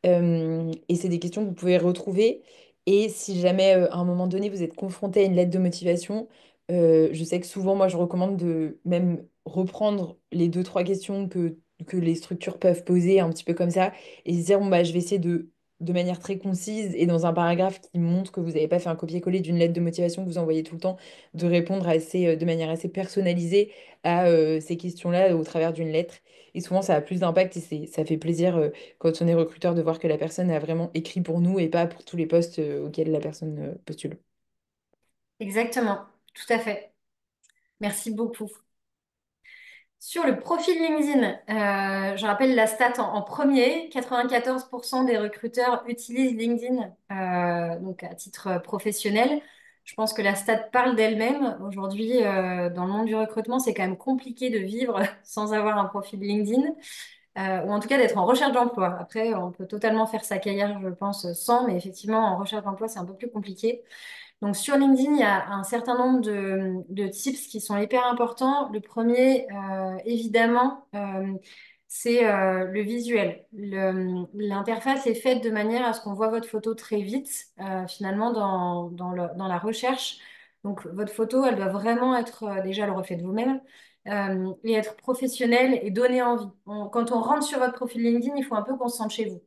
Et c'est des questions que vous pouvez retrouver. Et si jamais, à un moment donné, vous êtes confronté à une lettre de motivation, je sais que souvent, moi, je recommande de même reprendre les deux, trois questions que les structures peuvent poser, un petit peu comme ça, et se dire, bon, bah, je vais essayer de manière très concise et dans un paragraphe qui montre que vous n'avez pas fait un copier-coller d'une lettre de motivation que vous envoyez tout le temps, de répondre de manière assez personnalisée à ces questions-là au travers d'une lettre. Et souvent, ça a plus d'impact et ça fait plaisir quand on est recruteur de voir que la personne a vraiment écrit pour nous et pas pour tous les postes auxquels la personne postule. Exactement, tout à fait. Merci beaucoup. Sur le profil LinkedIn, je rappelle la stat en premier, 94% des recruteurs utilisent LinkedIn donc à titre professionnel. Je pense que la stat parle d'elle-même. Aujourd'hui, dans le monde du recrutement, c'est quand même compliqué de vivre sans avoir un profil LinkedIn, ou en tout cas d'être en recherche d'emploi. Après, on peut totalement faire sa carrière, je pense, sans, mais effectivement, en recherche d'emploi, c'est un peu plus compliqué. Donc sur LinkedIn, il y a un certain nombre de tips qui sont hyper importants. Le premier, évidemment, c'est le visuel. L'interface est faite de manière à ce qu'on voit votre photo très vite, finalement, dans la recherche. Donc votre photo, elle doit vraiment être déjà le reflet de vous-même et être professionnelle et donner envie. Quand on rentre sur votre profil LinkedIn, il faut un peu qu'on se sente chez vous.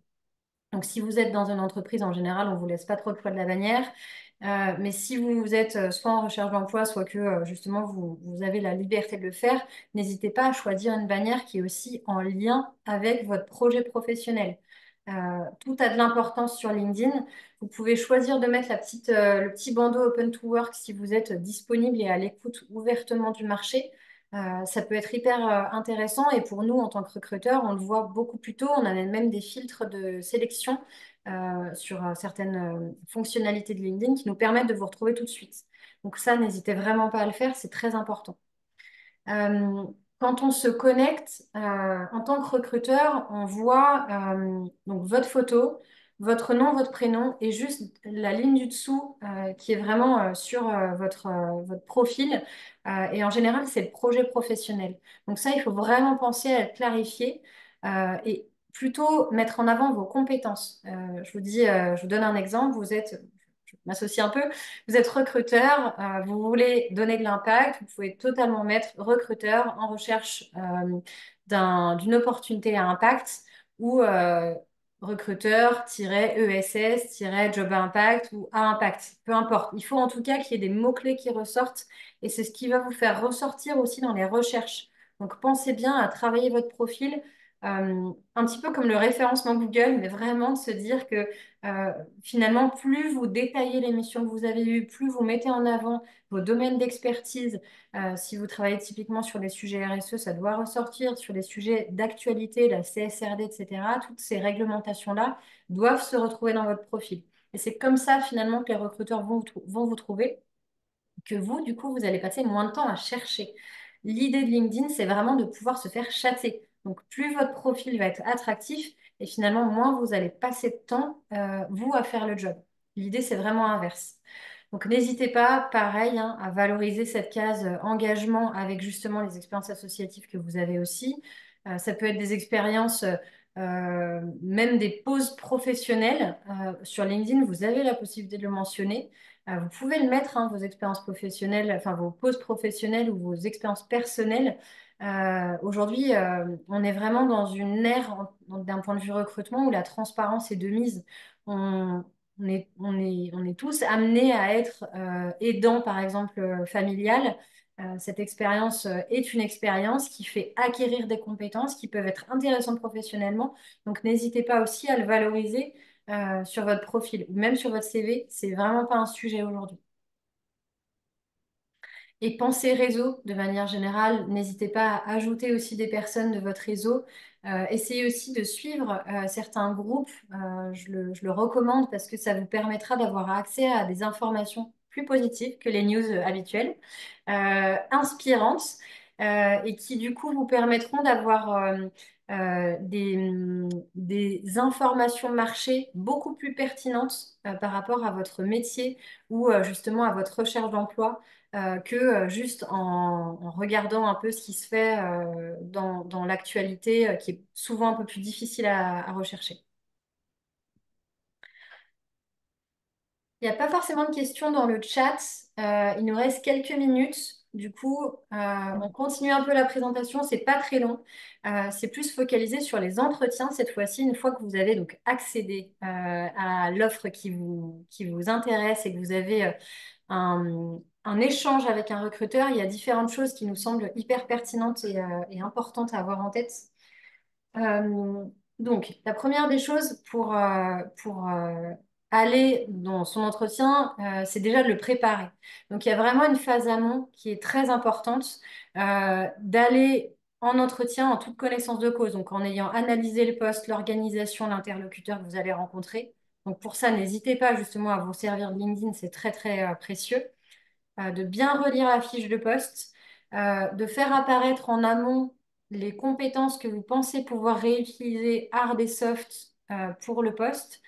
Donc, si vous êtes dans une entreprise, en général, on ne vous laisse pas trop le choix de la bannière. Mais si vous êtes soit en recherche d'emploi, soit que justement vous avez la liberté de le faire, n'hésitez pas à choisir une bannière qui est aussi en lien avec votre projet professionnel. Tout a de l'importance sur LinkedIn. Vous pouvez choisir de mettre le petit bandeau Open to Work si vous êtes disponible et à l'écoute ouvertement du marché. Ça peut être hyper intéressant et pour nous, en tant que recruteurs, on le voit beaucoup plus tôt. On a même des filtres de sélection sur certaines fonctionnalités de LinkedIn qui nous permettent de vous retrouver tout de suite. Donc ça, n'hésitez vraiment pas à le faire, c'est très important. Euh, Quand on se connecte en tant que recruteur, on voit donc votre photo, votre nom, votre prénom et juste la ligne du dessous qui est vraiment sur votre profil. Et en général, c'est le projet professionnel. Donc ça, il faut vraiment penser à le clarifier et plutôt mettre en avant vos compétences. Je vous donne un exemple. je m'associe un peu, vous êtes recruteur, vous voulez donner de l'impact, vous pouvez totalement mettre recruteur en recherche d'une opportunité à impact ou recruteur-ESS-job à impact ou à impact, peu importe. Il faut en tout cas qu'il y ait des mots-clés qui ressortent et c'est ce qui va vous faire ressortir aussi dans les recherches. Donc pensez bien à travailler votre profil un petit peu comme le référencement Google, mais vraiment de se dire que finalement, plus vous détaillez les missions que vous avez eues, plus vous mettez en avant vos domaines d'expertise. Si vous travaillez typiquement sur des sujets RSE, ça doit ressortir. Sur les sujets d'actualité, la CSRD, etc., toutes ces réglementations-là doivent se retrouver dans votre profil. Et c'est comme ça, finalement, que les recruteurs vont vous trouver, que vous, du coup, vous allez passer moins de temps à chercher. L'idée de LinkedIn, c'est vraiment de pouvoir se faire chasser. Donc, plus votre profil va être attractif et finalement, moins vous allez passer de temps, vous, à faire le job. L'idée, c'est vraiment inverse. Donc, n'hésitez pas, pareil, hein, à valoriser cette case engagement avec justement les expériences associatives que vous avez aussi. Ça peut être des expériences, même des pauses professionnelles. Sur LinkedIn, vous avez la possibilité de le mentionner. Vous pouvez le mettre, hein, vos expériences professionnelles, enfin vos pauses professionnelles ou vos expériences personnelles. Aujourd'hui, on est vraiment dans une ère, d'un point de vue recrutement, où la transparence est de mise. On est tous amenés à être aidants, par exemple, familial. Cette expérience est une expérience qui fait acquérir des compétences qui peuvent être intéressantes professionnellement. Donc, n'hésitez pas aussi à le valoriser sur votre profil ou même sur votre CV. C'est vraiment pas un sujet aujourd'hui. Et pensez réseau de manière générale. N'hésitez pas à ajouter aussi des personnes de votre réseau. Essayez aussi de suivre certains groupes. Je le recommande parce que ça vous permettra d'avoir accès à des informations plus positives que les news habituelles, inspirantes, et qui du coup vous permettront d'avoir des informations marché beaucoup plus pertinentes par rapport à votre métier ou justement à votre recherche d'emploi que juste en regardant un peu ce qui se fait dans l'actualité, qui est souvent un peu plus difficile à rechercher. Il n'y a pas forcément de questions dans le chat. Il nous reste quelques minutes. Du coup, on continue un peu la présentation. C'est pas très long. C'est plus focalisé sur les entretiens cette fois-ci. Une fois que vous avez donc accédé à l'offre qui vous intéresse et que vous avez un échange avec un recruteur, il y a différentes choses qui nous semblent hyper pertinentes et importantes à avoir en tête. Donc, la première des choses pour aller dans son entretien, c'est déjà de le préparer. Donc, il y a vraiment une phase amont qui est très importante, d'aller en entretien en toute connaissance de cause, donc en ayant analysé le poste, l'organisation, l'interlocuteur que vous allez rencontrer. Donc, pour ça, n'hésitez pas justement à vous servir de LinkedIn, c'est très, très précieux. De bien relire la fiche de poste, de faire apparaître en amont les compétences que vous pensez pouvoir réutiliser hard et soft pour le poste,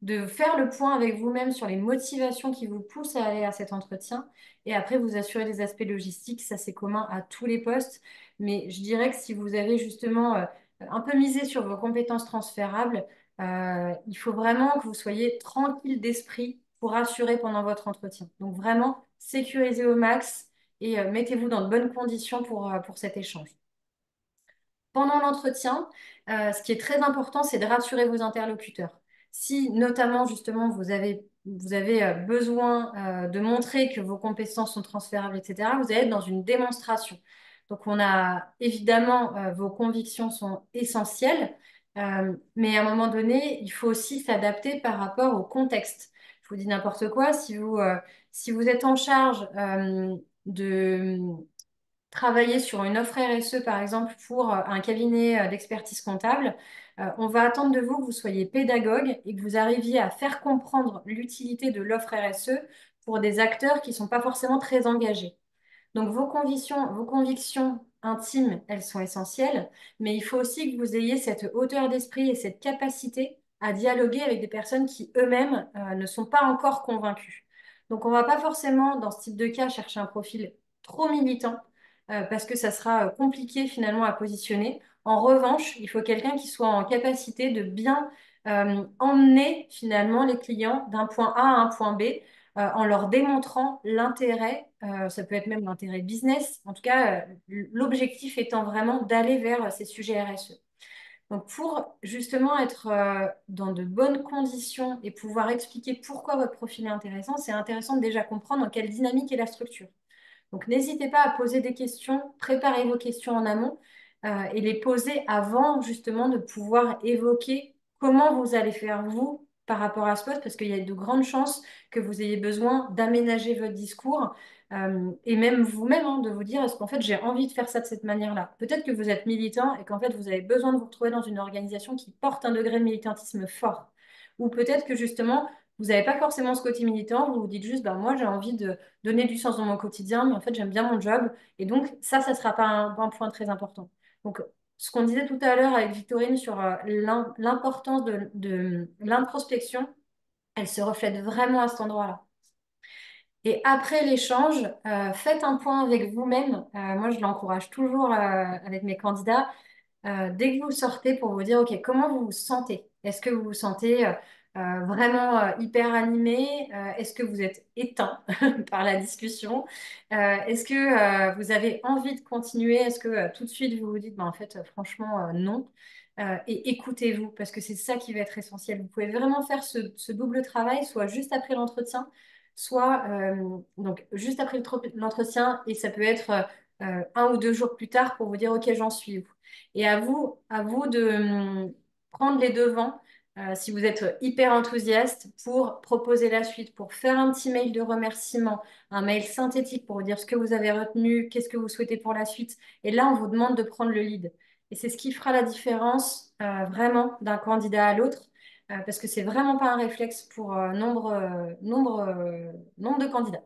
de faire le point avec vous-même sur les motivations qui vous poussent à aller à cet entretien et après vous assurer des aspects logistiques. Ça, c'est commun à tous les postes, mais je dirais que si vous avez justement un peu misé sur vos compétences transférables, il faut vraiment que vous soyez tranquille d'esprit pour assurer pendant votre entretien. Donc vraiment, sécurisez au max et mettez-vous dans de bonnes conditions pour cet échange. Pendant l'entretien, ce qui est très important, c'est de rassurer vos interlocuteurs. Si notamment, justement, vous avez besoin de montrer que vos compétences sont transférables, etc., vous allez être dans une démonstration. Donc, on a évidemment, vos convictions sont essentielles, mais à un moment donné, il faut aussi s'adapter par rapport au contexte. Je vous dis n'importe quoi, si vous êtes en charge de travailler sur une offre RSE, par exemple, pour un cabinet d'expertise comptable, on va attendre de vous que vous soyez pédagogue et que vous arriviez à faire comprendre l'utilité de l'offre RSE pour des acteurs qui ne sont pas forcément très engagés. Donc, vos convictions intimes, elles sont essentielles, mais il faut aussi que vous ayez cette hauteur d'esprit et cette capacité à dialoguer avec des personnes qui eux-mêmes ne sont pas encore convaincues. Donc, on ne va pas forcément, dans ce type de cas, chercher un profil trop militant, parce que ça sera compliqué finalement à positionner. En revanche, il faut quelqu'un qui soit en capacité de bien emmener finalement les clients d'un point A à un point B en leur démontrant l'intérêt, ça peut être même l'intérêt business, en tout cas, l'objectif étant vraiment d'aller vers ces sujets RSE. Donc, pour justement être dans de bonnes conditions et pouvoir expliquer pourquoi votre profil est intéressant, c'est intéressant de déjà comprendre dans quelle dynamique est la structure. Donc, n'hésitez pas à poser des questions, préparez vos questions en amont et les poser avant justement de pouvoir évoquer comment vous allez faire vous par rapport à ce poste, parce qu'il y a de grandes chances que vous ayez besoin d'aménager votre discours et même vous-même hein, de vous dire, est-ce qu'en fait j'ai envie de faire ça de cette manière-là? Peut-être que vous êtes militant et qu'en fait vous avez besoin de vous retrouver dans une organisation qui porte un degré de militantisme fort. Ou peut-être que justement, vous n'avez pas forcément ce côté militant, vous vous dites juste, bah, moi j'ai envie de donner du sens dans mon quotidien, mais en fait, j'aime bien mon job. Et donc, ça ne sera pas un point très important. Donc, ce qu'on disait tout à l'heure avec Victorine sur l'importance de l'introspection, elle se reflète vraiment à cet endroit-là. Et après l'échange, faites un point avec vous-même. Moi, je l'encourage toujours avec mes candidats. Dès que vous sortez pour vous dire, OK, comment vous vous sentez? Est-ce que vous vous sentez vraiment hyper animé? Est-ce que vous êtes éteint par la discussion? Est-ce que vous avez envie de continuer? Est-ce que tout de suite vous vous dites, bah, en fait, franchement, non? Et écoutez-vous, parce que c'est ça qui va être essentiel. Vous pouvez vraiment faire ce double travail, soit juste après l'entretien, soit donc juste après l'entretien, et ça peut être un ou deux jours plus tard pour vous dire, OK, j'en suis où? Et à vous de prendre les devants si vous êtes hyper enthousiaste pour proposer la suite, pour faire un petit mail de remerciement, un mail synthétique pour vous dire ce que vous avez retenu, qu'est-ce que vous souhaitez pour la suite. Et là, on vous demande de prendre le lead. Et c'est ce qui fera la différence vraiment d'un candidat à l'autre, parce que c'est vraiment pas un réflexe pour nombre de candidats.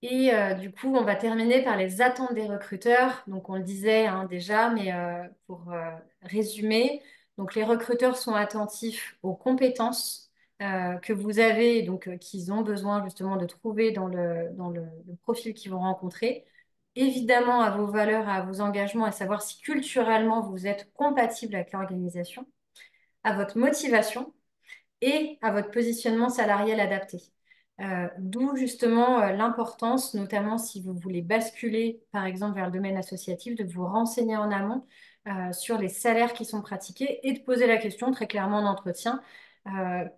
Et du coup, on va terminer par les attentes des recruteurs. Donc, on le disait hein, déjà, mais pour résumer, donc les recruteurs sont attentifs aux compétences que vous avez et donc qu'ils ont besoin justement de trouver dans le profil qu'ils vont rencontrer. Évidemment, à vos valeurs, à vos engagements, à savoir si culturellement vous êtes compatible avec l'organisation, à votre motivation et à votre positionnement salarial adapté. D'où justement l'importance, notamment si vous voulez basculer, par exemple, vers le domaine associatif, de vous renseigner en amont sur les salaires qui sont pratiqués et de poser la question très clairement en entretien,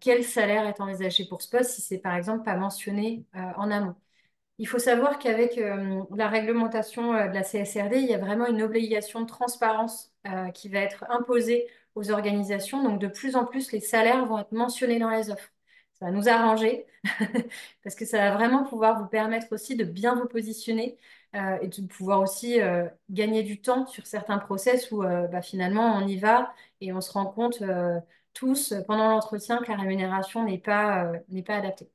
quel salaire est envisagé pour ce poste si c'est par exemple pas mentionné en amont. Il faut savoir qu'avec la réglementation de la CSRD, il y a vraiment une obligation de transparence qui va être imposée aux organisations. Donc, de plus en plus, les salaires vont être mentionnés dans les offres. Ça va nous arranger parce que ça va vraiment pouvoir vous permettre aussi de bien vous positionner et de pouvoir aussi gagner du temps sur certains process où bah, finalement on y va et on se rend compte tous pendant l'entretien que la rémunération n'est pas adaptée.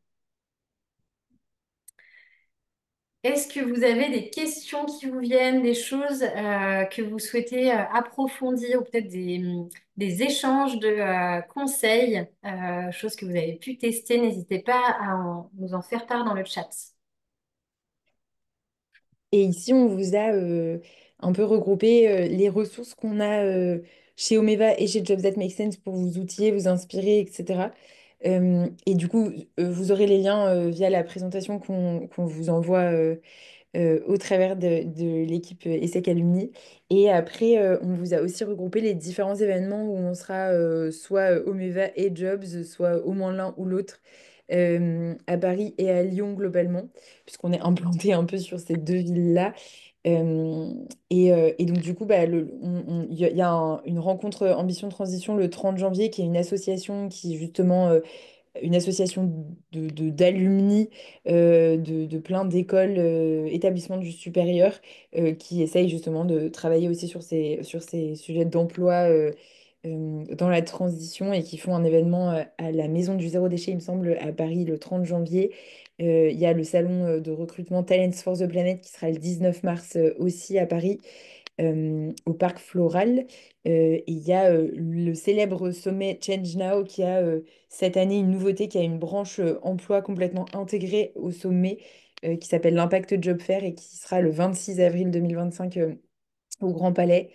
Est-ce que vous avez des questions qui vous viennent, des choses que vous souhaitez approfondir ou peut-être des échanges de conseils, choses que vous avez pu tester? N'hésitez pas à nous en faire part dans le chat. Et ici, on vous a un peu regroupé les ressources qu'on a chez Omeva et chez Jobs That Make Sense pour vous outiller, vous inspirer, etc. Et du coup, vous aurez les liens via la présentation qu'on vous envoie au travers de l'équipe ESSEC Alumni. Et après, on vous a aussi regroupé les différents événements où on sera soit Omeva et Jobs, soit au moins l'un ou l'autre, à Paris et à Lyon globalement, puisqu'on est implanté un peu sur ces deux villes-là. Et donc, du coup, bah, il y a une rencontre Ambition Transition le 30 janvier, qui est une association qui, justement, une association d'alumni de plein d'écoles, établissements du supérieur, qui essayent justement de travailler aussi sur ces sujets d'emploi dans la transition et qui font un événement à la Maison du Zéro Déchet, il me semble, à Paris le 30 janvier. Il y a le salon de recrutement Talents for the Planet qui sera le 19 mars aussi à Paris au Parc Floral. Et il y a le célèbre sommet Change Now qui a cette année une nouveauté, qui a une branche emploi complètement intégrée au sommet qui s'appelle l'Impact Job Fair et qui sera le 26 avril 2025 au Grand Palais.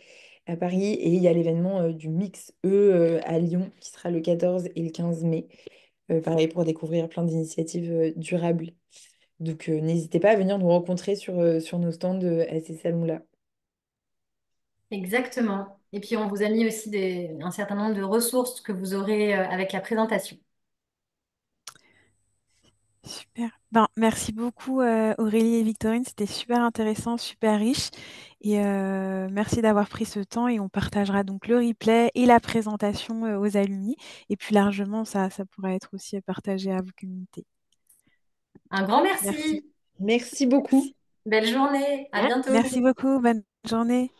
à Paris. Et il y a l'événement du Mix E à Lyon qui sera le 14 et le 15 mai. Pareil pour découvrir plein d'initiatives durables. Donc n'hésitez pas à venir nous rencontrer sur nos stands à ces salons-là. Exactement. Et puis, on vous a mis aussi un certain nombre de ressources que vous aurez avec la présentation. Super. Ben, merci beaucoup Aurélie et Victorine, c'était super intéressant, super riche. Et merci d'avoir pris ce temps et on partagera donc le replay et la présentation aux alumni. Et puis largement, ça pourra être aussi partagé à vos communautés. Un grand Merci. merci. Merci beaucoup. Merci. Belle journée. À bientôt. Merci beaucoup. Bonne journée.